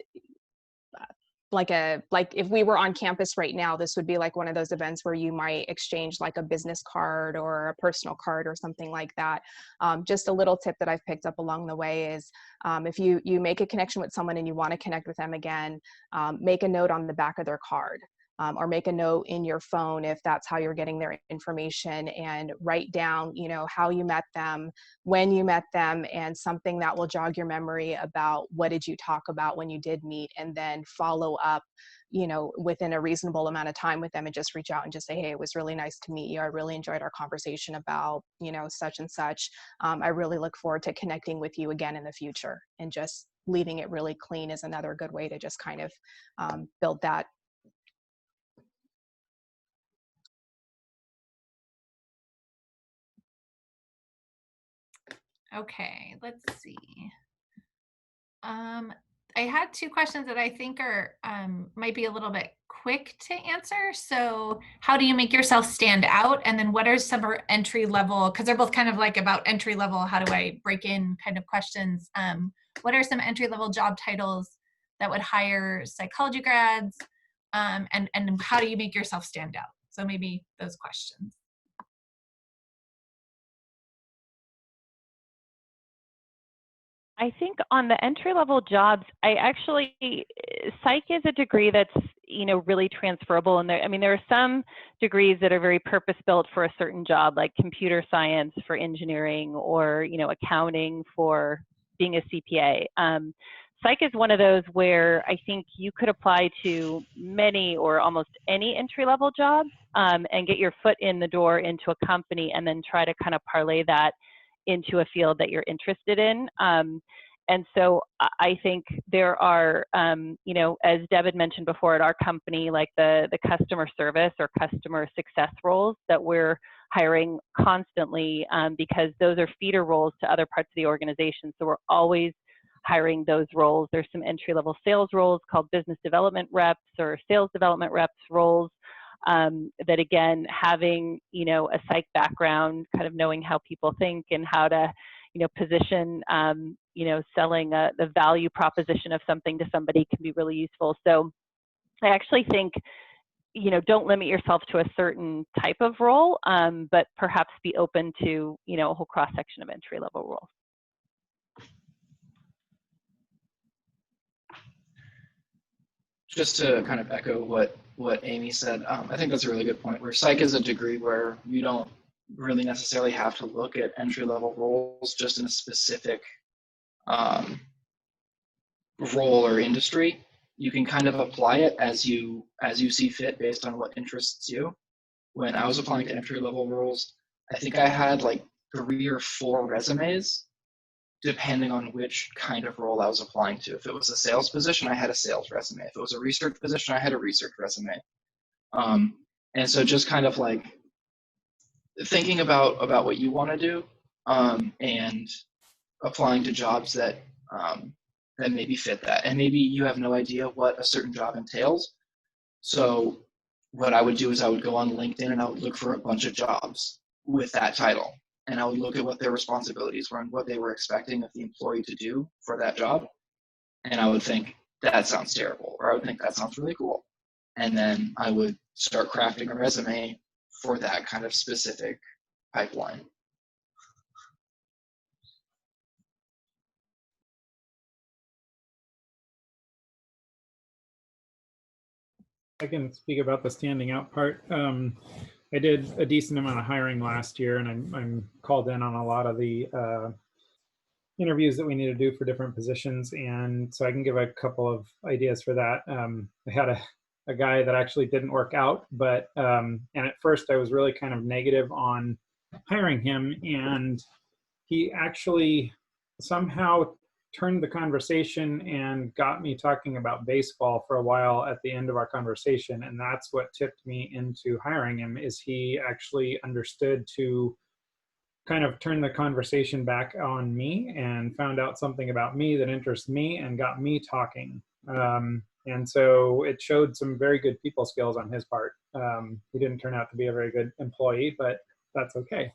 like if we were on campus right now, this would be like one of those events where you might exchange like a business card or a personal card or something like that. Just a little tip that I've picked up along the way is if you make a connection with someone and you want to connect with them again, make a note on the back of their card. Or make a note in your phone if that's how you're getting their information, and write down, how you met them, when you met them, and something that will jog your memory about what did you talk about when you did meet, and then follow up, within a reasonable amount of time with them, and just reach out and just say, hey, it was really nice to meet you. I really enjoyed our conversation about, such and such. I really look forward to connecting with you again in the future. And just leaving it really clean is another good way to just kind of build that. Okay, let's see. I had two questions that I think are might be a little bit quick to answer. So, how do you make yourself stand out? And then, what are some entry level? Because they're both kind of like about entry level. How do I break in kind of questions? What are some entry level job titles that would hire psychology grads? And how do you make yourself stand out? So maybe those questions. I think on the entry level jobs, I actually, psych is a degree that's, you know, really transferable. And there, I mean, there are some degrees that are very purpose built for a certain job, like computer science for engineering, or, you know, accounting for being a CPA. Psych is one of those where I think you could apply to many or almost any entry level job, and get your foot in the door into a company, and then try to kind of parlay that into a field that you're interested in. And so I think there are, you know, as Deb had mentioned before, at our company, like the customer service or customer success roles that we're hiring constantly, because those are feeder roles to other parts of the organization. So we're always hiring those roles. There's some entry-level sales roles called business development reps or sales development reps roles. That again, having, you know, a psych background, kind of knowing how people think and how to, you know, position, you know, selling the value proposition of something to somebody can be really useful. So I actually think, you know, don't limit yourself to a certain type of role, but perhaps be open to, you know, a whole cross section of entry level roles. Just to kind of echo what Amy said, I think that's a really good point, where psych is a degree where you don't really necessarily have to look at entry-level roles just in a specific role or industry. You can kind of apply it as you see fit based on what interests you. When I was applying to entry-level roles, I think I had like 3 or 4 resumes depending on which kind of role I was applying to. If it was a sales position, I had a sales resume. If it was a research position, I had a research resume. And so just kind of like thinking about what you want to do, and applying to jobs that that maybe fit that. And maybe you have no idea what a certain job entails. So what I would do is I would go on LinkedIn and I would look for a bunch of jobs with that title. And I would look at what their responsibilities were and what they were expecting of the employee to do for that job. And I would think, that sounds terrible, or I would think that sounds really cool. And then I would start crafting a resume for that kind of specific pipeline. I can speak about the standing out part. I did a decent amount of hiring last year, and I'm called in on a lot of the interviews that we need to do for different positions. And so I can give a couple of ideas for that. I had a guy that actually didn't work out, but, and at first I was really kind of negative on hiring him. And he actually somehow turned the conversation and got me talking about baseball for a while at the end of our conversation. And that's what tipped me into hiring him, is he actually understood to kind of turn the conversation back on me and found out something about me that interests me and got me talking. And so it showed some very good people skills on his part. He didn't turn out to be a very good employee, but that's okay.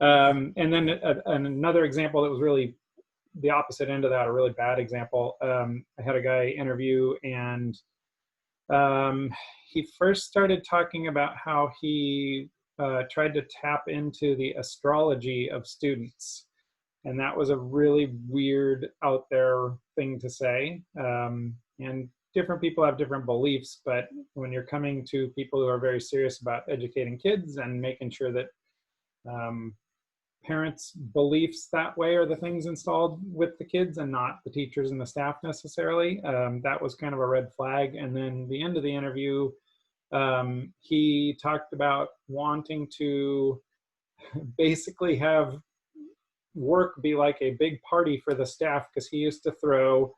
And then another example that was really the opposite end of that, a really bad example. I had a guy interview, and he first started talking about how he tried to tap into the astrology of students. And that was a really weird, out there thing to say. And different people have different beliefs, but when you're coming to people who are very serious about educating kids and making sure that parents' beliefs that way are the things installed with the kids and not the teachers and the staff necessarily, that was kind of a red flag. And then the end of the interview, he talked about wanting to basically have work be like a big party for the staff, because he used to throw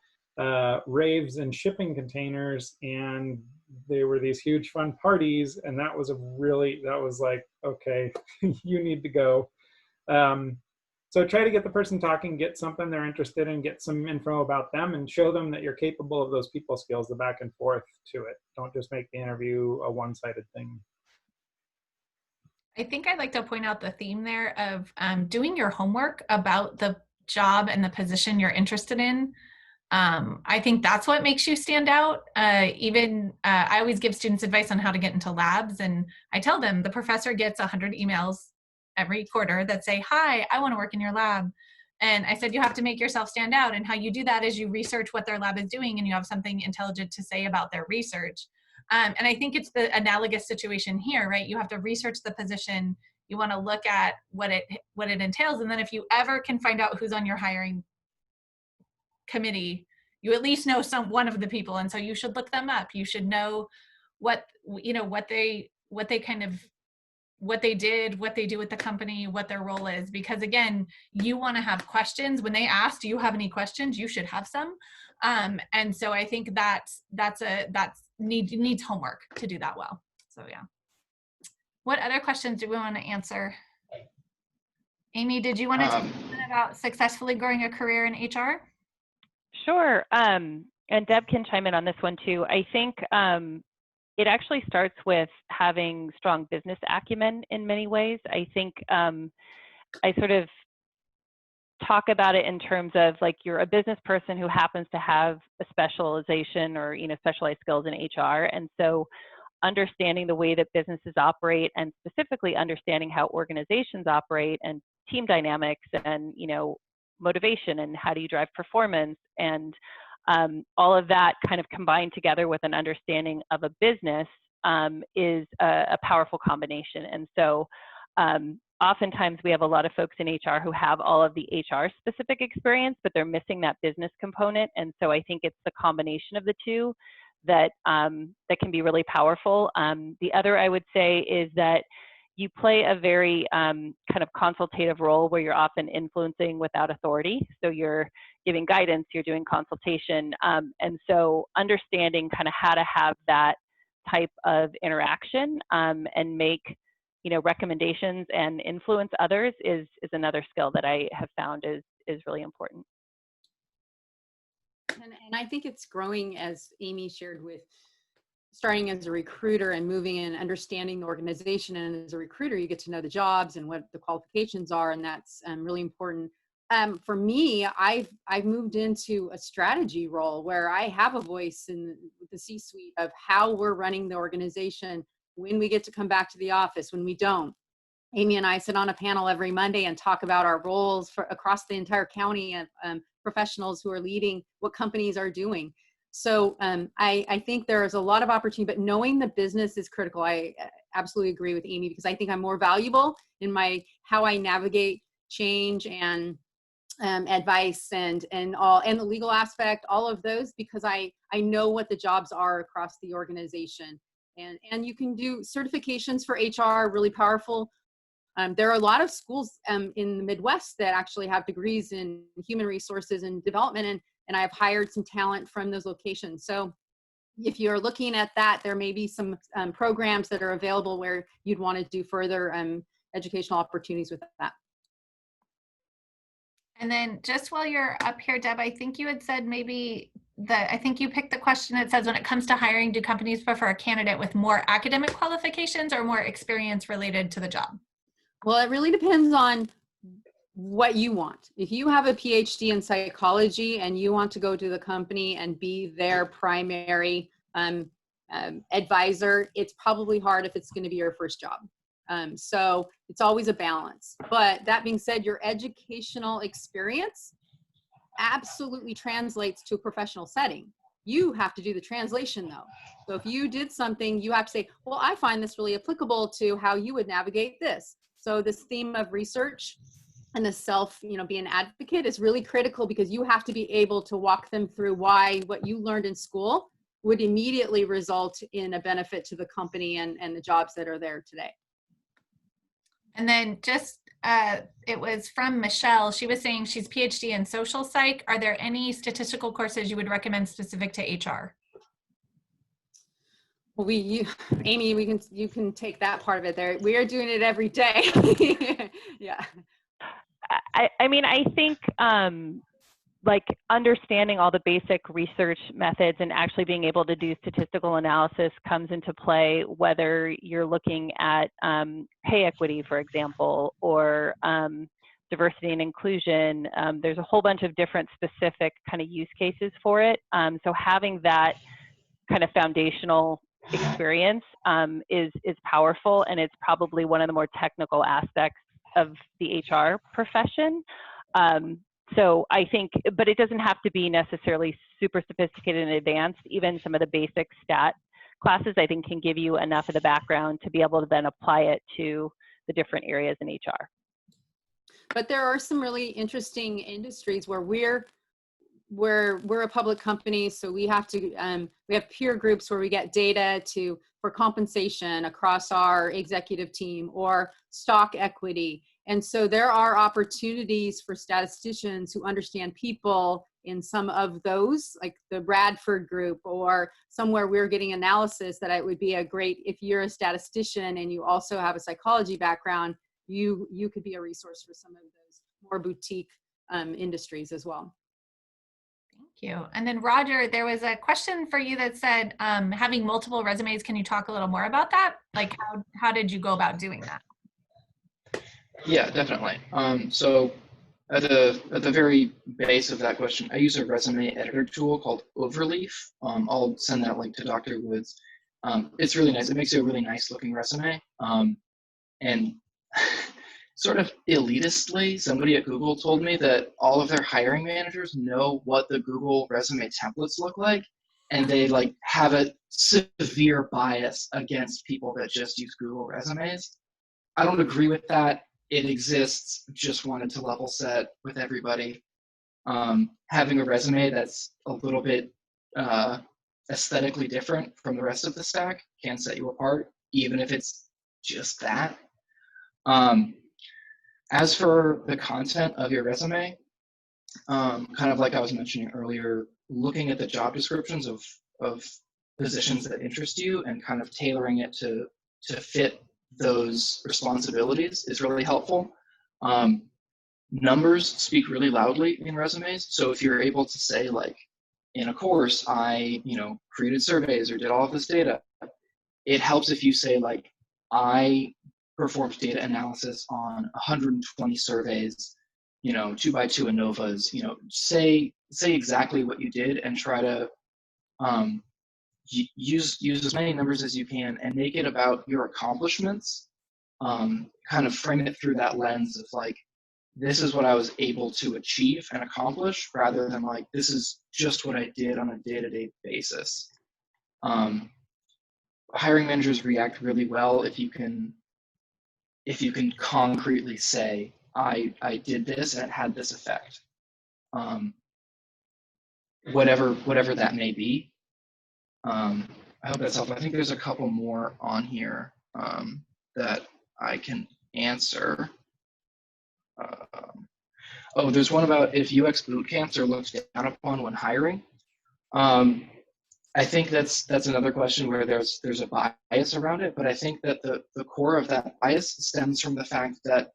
raves in shipping containers, and they were these huge fun parties. And that was like, okay, you need to go. So try to get the person talking, get something they're interested in, get some info about them, and show them that you're capable of those people skills, the back and forth to it. Don't just make the interview a one-sided thing. I think I'd like to point out the theme there of doing your homework about the job and the position you're interested in. I think that's what makes you stand out. I always give students advice on how to get into labs, and I tell them the professor gets 100 emails every quarter that say, "Hi, I want to work in your lab." And I said, you have to make yourself stand out. And how you do that is you research what their lab is doing and you have something intelligent to say about their research. And I think it's the analogous situation here, right? You have to research the position. You want to look at what it entails. And then if you ever can find out who's on your hiring committee, you at least know one of the people. And so you should look them up. You should know what they did, what they do with the company, what their role is. Because again, you want to have questions. When they ask, do you have any questions? You should have some. And so I think needs homework to do that well. So yeah. What other questions do we want to answer? Amy, did you want to talk about successfully growing a career in HR? Sure. And Deb can chime in on this one too. I think it actually starts with having strong business acumen in many ways. I think I sort of talk about it in terms of like you're a business person who happens to have a specialization or specialized skills in HR, and so understanding the way that businesses operate and specifically understanding how organizations operate and team dynamics and motivation and how do you drive performance and all of that kind of combined together with an understanding of a business is a powerful combination. And so oftentimes we have a lot of folks in HR who have all of the HR specific experience, but they're missing that business component. And so I think it's the combination of the two that can be really powerful. The other I would say is that you play a very kind of consultative role where you're often influencing without authority. So you're giving guidance, you're doing consultation. And so understanding kind of how to have that type of interaction and make recommendations and influence others is another skill that I have found is really important. And I think it's growing, as Amy shared, with starting as a recruiter and moving and understanding the organization. And as a recruiter, you get to know the jobs and what the qualifications are, and that's really important. For me, I've moved into a strategy role where I have a voice in the C-suite of how we're running the organization, when we get to come back to the office, when we don't. Amy and I sit on a panel every Monday and talk about our roles across the entire county of professionals who are leading what companies are doing. So I think there's a lot of opportunity, but knowing the business is critical. I absolutely agree with Amy, because I think I'm more valuable in how I navigate change and advice and the legal aspect, all of those, because I know what the jobs are across the organization. And you can do certifications for HR, really powerful. There are a lot of schools in the Midwest that actually have degrees in human resources and development, and I've hired some talent from those locations. So if you're looking at that, there may be some programs that are available where you'd want to do further educational opportunities with that. And then just while you're up here, Deb, I think you had said I think you picked the question that says, when it comes to hiring, do companies prefer a candidate with more academic qualifications or more experience related to the job? Well, it really depends on what you want. If you have a PhD in psychology and you want to go to the company and be their primary advisor, it's probably hard if it's going to be your first job. So it's always a balance. But that being said, your educational experience absolutely translates to a professional setting. You have to do the translation though. So if you did something, you have to say, well, I find this really applicable to how you would navigate this. So this theme of research and the self, be an advocate is really critical, because you have to be able to walk them through why what you learned in school would immediately result in a benefit to the company and the jobs that are there today. And then just, it was from Michelle. She was saying she's PhD in social psych. Are there any statistical courses you would recommend specific to HR? Well, Amy, you can take that part of it there. We are doing it every day. Yeah. I mean, I think like understanding all the basic research methods and actually being able to do statistical analysis comes into play, whether you're looking at pay equity, for example, or diversity and inclusion. There's a whole bunch of different specific kind of use cases for it. So having that kind of foundational experience is powerful, and it's probably one of the more technical aspects of the HR profession. So I think, but it doesn't have to be necessarily super sophisticated and advanced. Even some of the basic stat classes, I think, can give you enough of the background to be able to then apply it to the different areas in HR. But there are some really interesting industries where we're a public company, so we have to we have peer groups where we get data for compensation across our executive team or stock equity. And so there are opportunities for statisticians who understand people in some of those, like the Bradford group, or somewhere we're getting analysis that it would be a great, if you're a statistician and you also have a psychology background, you could be a resource for some of those more boutique industries as well. Thank you. And then Roger, there was a question for you that said, having multiple resumes, can you talk a little more about that? Like how did you go about doing that? Yeah, definitely. So at the very base of that question, I use a resume editor tool called Overleaf. I'll send that link to Dr. Woods. It's really nice. It makes you a really nice looking resume. And sort of elitistly, somebody at Google told me that all of their hiring managers know what the Google resume templates look like, and they like have a severe bias against people that just use Google resumes. I don't agree with that. It exists. Just wanted to level set with everybody. Having a resume that's a little bit aesthetically different from the rest of the stack can set you apart, even if it's just that. As for the content of your resume, kind of like I was mentioning earlier, looking at the job descriptions of positions that interest you and kind of tailoring it to fit those responsibilities is really helpful. Numbers speak really loudly in resumes. So if you're able to say, like, in a course, I created surveys or did all of this data, it helps if you say, like, I performed data analysis on 120 surveys, 2x2 ANOVAs, say exactly what you did and try to use as many numbers as you can and make it about your accomplishments. Kind of frame it through that lens of like, this is what I was able to achieve and accomplish, rather than like, this is just what I did on a day-to-day basis. Hiring managers react really well if you can concretely say, I did this and it had this effect. Whatever that may be. I hope that's helpful. I think there's a couple more on here that I can answer. There's one about if UX boot camps are looked down upon when hiring. I think that's another question where there's a bias around it, but I think that the core of that bias stems from the fact that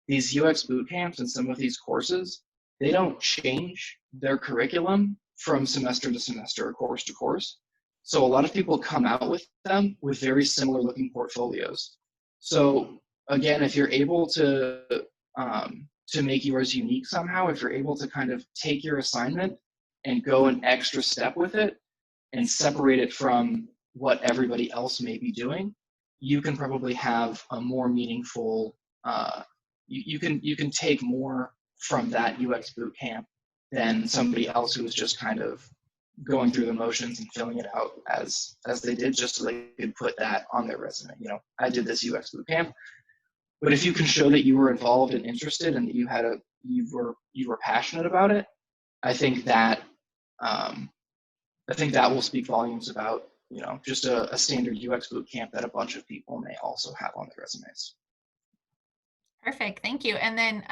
these UX boot camps and some of these courses, they don't change their curriculum from semester to semester or course to course. So a lot of people come out with them with very similar looking portfolios. So again, if you're able to make yours unique somehow, if you're able to kind of take your assignment and go an extra step with it and separate it from what everybody else may be doing, you can probably have a more meaningful, you can take more from that UX boot camp than somebody else who was just kind of going through the motions and filling it out as they did, just so they could put that on their resume. I did this UX boot camp. But if you can show that you were involved and interested and that you were passionate about it, I think that will speak volumes about just a standard UX boot camp that a bunch of people may also have on their resumes. Perfect, thank you. And then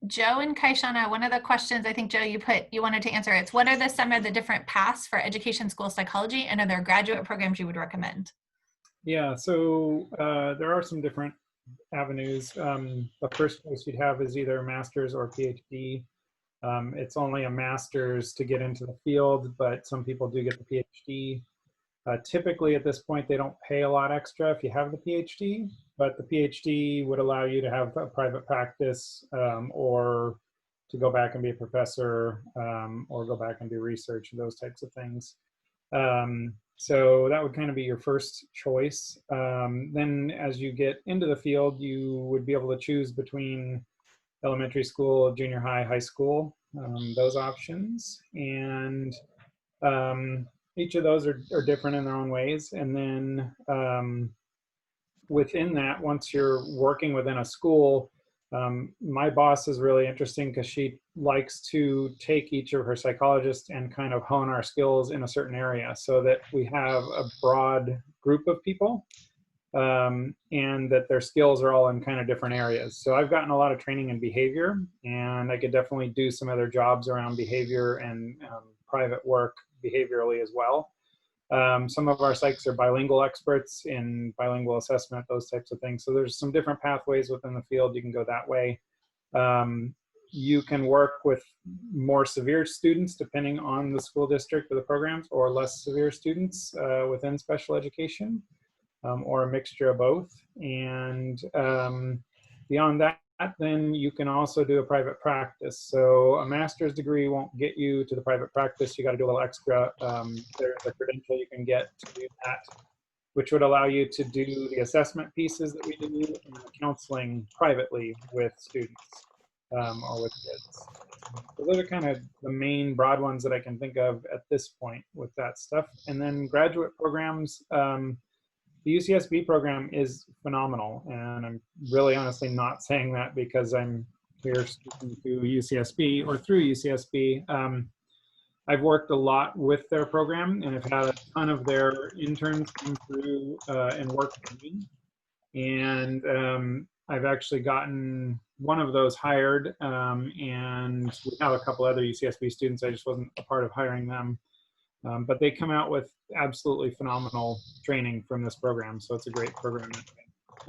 Joe and Kaishana, one of the questions I think, Joe, you wanted to answer, it's what are some of the different paths for education school psychology, and are there graduate programs you would recommend? Yeah, so there are some different avenues. The first choice you'd have is either master's or PhD. It's only a master's to get into the field, but some people do get the PhD. Typically at this point, they don't pay a lot extra if you have the PhD, but the PhD would allow you to have a private practice or to go back and be a professor or go back and do research, those types of things. So that would kind of be your first choice. Then as you get into the field, you would be able to choose between elementary school, junior high, high school, those options. And each of those are different in their own ways. And then within that, once you're working within a school, my boss is really interesting because she likes to take each of her psychologists and kind of hone our skills in a certain area so that we have a broad group of people and that their skills are all in kind of different areas. So I've gotten a lot of training in behavior, and I could definitely do some other jobs around behavior and private work behaviorally as well. Some of our psychs are bilingual experts in bilingual assessment, those types of things. So there's some different pathways within the field. You can go that way. You can work with more severe students depending on the school district or the programs, or less severe students within special education, or a mixture of both. And beyond that, then you can also do a private practice. So a master's degree won't get you to the private practice. You got to do a little extra. There's a credential you can get to do that, which would allow you to do the assessment pieces that we do and the counseling privately with students or with kids. So those are kind of the main broad ones that I can think of at this point with that stuff. And then graduate programs, the UCSB program is phenomenal, and I'm really honestly not saying that because I'm here speaking to UCSB or through UCSB. I've worked a lot with their program and have had a ton of their interns come through and work for me. And I've actually gotten one of those hired, and we have a couple other UCSB students. I just wasn't a part of hiring them. But they come out with absolutely phenomenal training from this program, so it's a great program.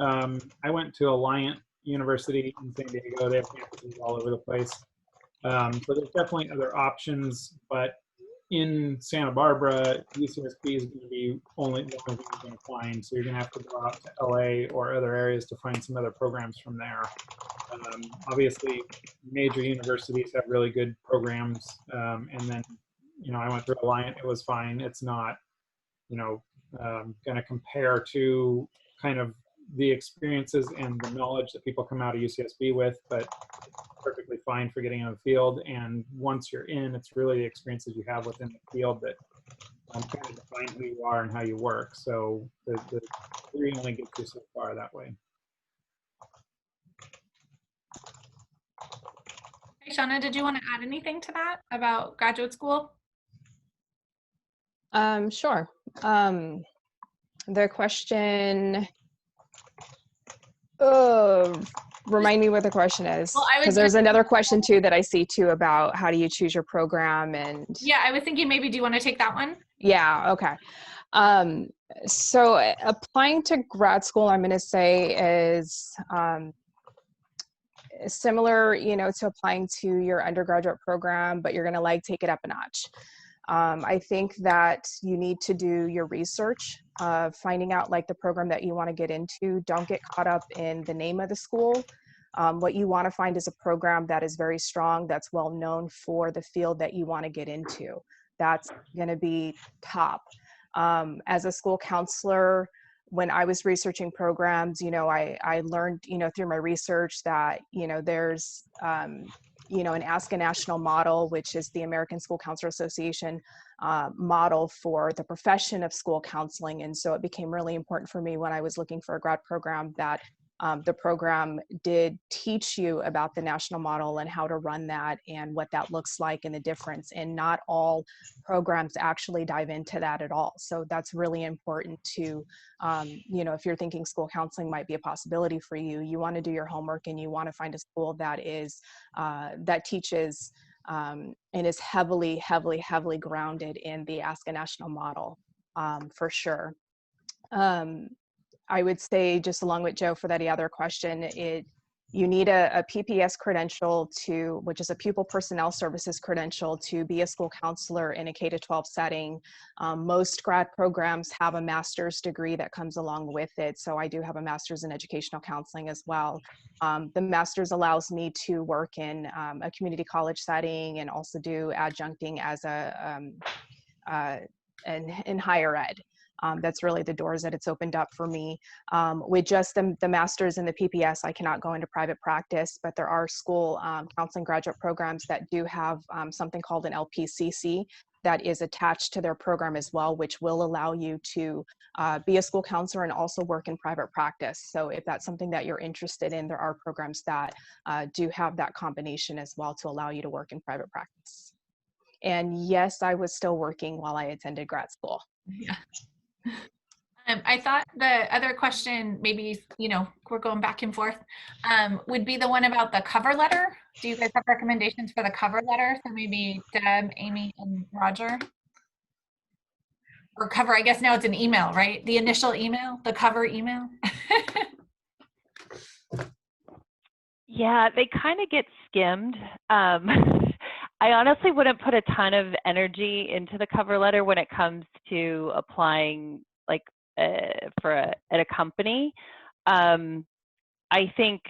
I went to Alliant University in San Diego. They have campuses all over the place. So there's definitely other options, but in Santa Barbara, UCSB is going to be only the only thing you're going to find. So you're going to have to go out to LA or other areas to find some other programs from there. Obviously, major universities have really good programs, and then I went through Alliant, it was fine. It's not, going to compare to kind of the experiences and the knowledge that people come out of UCSB with, but perfectly fine for getting in the field. And once you're in, it's really the experiences you have within the field that kind of define who you are and how you work. So the degree only gets you so far that way. Hey, Shauna, did you want to add anything to that about graduate school? Sure. The question, remind me what the question is. Well, because there's another question too that I see too about how do you choose your program and. Yeah, I was thinking maybe, do you want to take that one? Yeah, okay. So applying to grad school, I'm going to say is similar, to applying to your undergraduate program, but you're going to take it up a notch. I think that you need to do your research, finding out the program that you want to get into. Don't get caught up in the name of the school. What you want to find is a program that is very strong, that's well known for the field that you want to get into. That's going to be top. As a school counselor, when I was researching programs, I learned, through my research that, there's, an Ask a National model, which is the American School Counselor Association model for the profession of school counseling. And so it became really important for me when I was looking for a grad program that the program did teach you about the national model and how to run that and what that looks like and the difference. And not all programs actually dive into that at all. So that's really important to, if you're thinking school counseling might be a possibility for you, you want to do your homework and you want to find a school that is, that teaches and is heavily, heavily, heavily grounded in the Ask a National model, for sure. I would say, just along with Joe for that other question, you need a PPS credential which is a pupil personnel services credential, to be a school counselor in a K-12 setting. Most grad programs have a master's degree that comes along with it. So I do have a master's in educational counseling as well. The master's allows me to work in a community college setting and also do adjuncting as in higher ed. That's really the doors that it's opened up for me. With just the master's in the PPS, I cannot go into private practice, but there are school counseling graduate programs that do have something called an LPCC that is attached to their program as well, which will allow you to be a school counselor and also work in private practice. So if that's something that you're interested in, there are programs that do have that combination as well to allow you to work in private practice. And yes, I was still working while I attended grad school. Yeah. I thought the other question, maybe, we're going back and forth, would be the one about the cover letter. Do you guys have recommendations for the cover letter? So maybe Deb, Amy, and Roger. Or cover, I guess now it's an email, right? The initial email, the cover email. Yeah, they kind of get skimmed. I honestly wouldn't put a ton of energy into the cover letter when it comes to applying at a company. I think,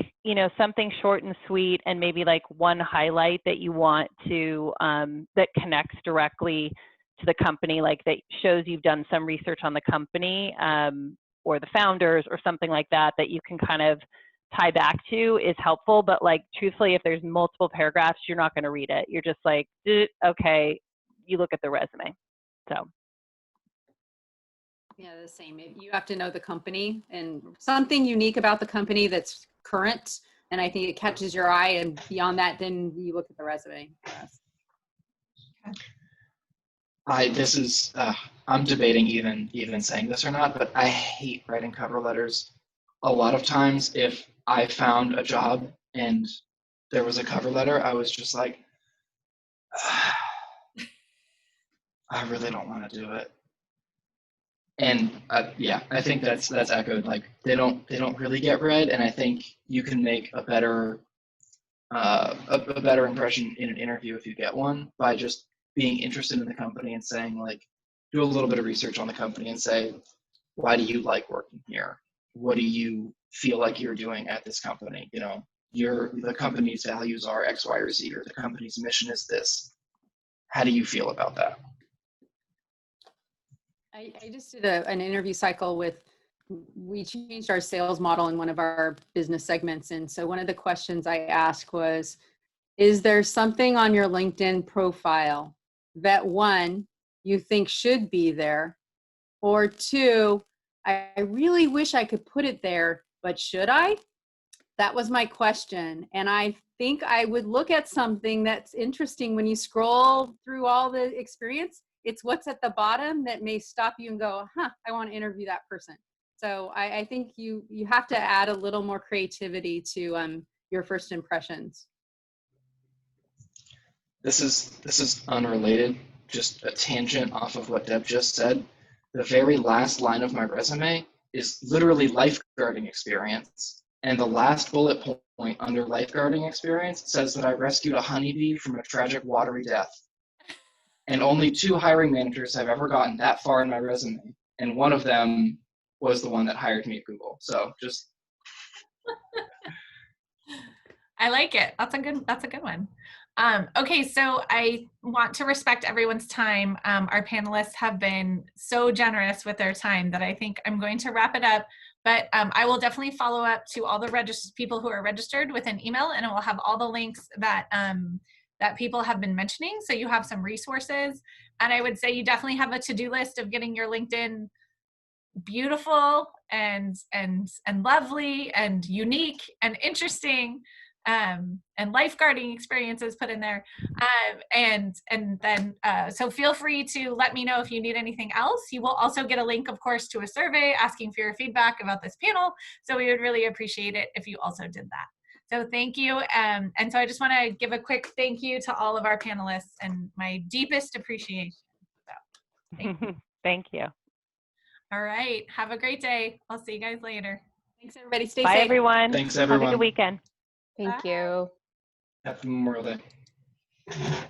something short and sweet, and maybe like one highlight that you want to, that connects directly to the company, like that shows you've done some research on the company or the founders or something like that, that you can kind of tie back to, is helpful. But like, truthfully, if there's multiple paragraphs, you're not going to read it. You're just like, okay, you look at the resume. So. Yeah, the same. You have to know the company and something unique about the company that's current. And I think it catches your eye, and beyond that, then you look at the resume. Yes. I'm debating even saying this or not, but I hate writing cover letters. A lot of times, if I found a job and there was a cover letter, I was just like, I really don't want to do it. And I think that's echoed. Like they don't really get read, and I think you can make a better impression in an interview if you get one by just being interested in the company and saying, like, do a little bit of research on the company and say, why do you like working here? What do you feel like you're doing at this company? The company's values are X, Y, or Z, or the company's mission is this. How do you feel about that? I just did an interview cycle we changed our sales model in one of our business segments. And so one of the questions I asked was, is there something on your LinkedIn profile that, one, you think should be there, or two, I really wish I could put it there, but should I? That was my question. And I think I would look at something that's interesting when you scroll through all the experience. It's what's at the bottom that may stop you and go, I want to interview that person. So I think you have to add a little more creativity to your first impressions. This is unrelated, just a tangent off of what Deb just said. The very last line of my resume is literally lifeguarding experience. And the last bullet point under lifeguarding experience says that I rescued a honeybee from a tragic watery death. And only 2 hiring managers have ever gotten that far in my resume. And one of them was the one that hired me at Google. So just. I like it. That's a good one. Okay, so I want to respect everyone's time. Our panelists have been so generous with their time that I think I'm going to wrap it up. But I will definitely follow up to all the people who are registered with an email, and it will have all the links that that people have been mentioning. So you have some resources. And I would say you definitely have a to-do list of getting your LinkedIn beautiful and lovely and unique and interesting, and lifeguarding experiences put in there. And then, so feel free to let me know if you need anything else. You will also get a link, of course, to a survey asking for your feedback about this panel. So we would really appreciate it if you also did that. So thank you. And so I just want to give a quick thank you to all of our panelists and my deepest appreciation. So thank you. Thank you. All right. Have a great day. I'll see you guys later. Thanks, everybody. Stay Bye, safe. everyone. Thanks, Have a everyone. good weekend. Thank Bye. you. Happy Memorial Day.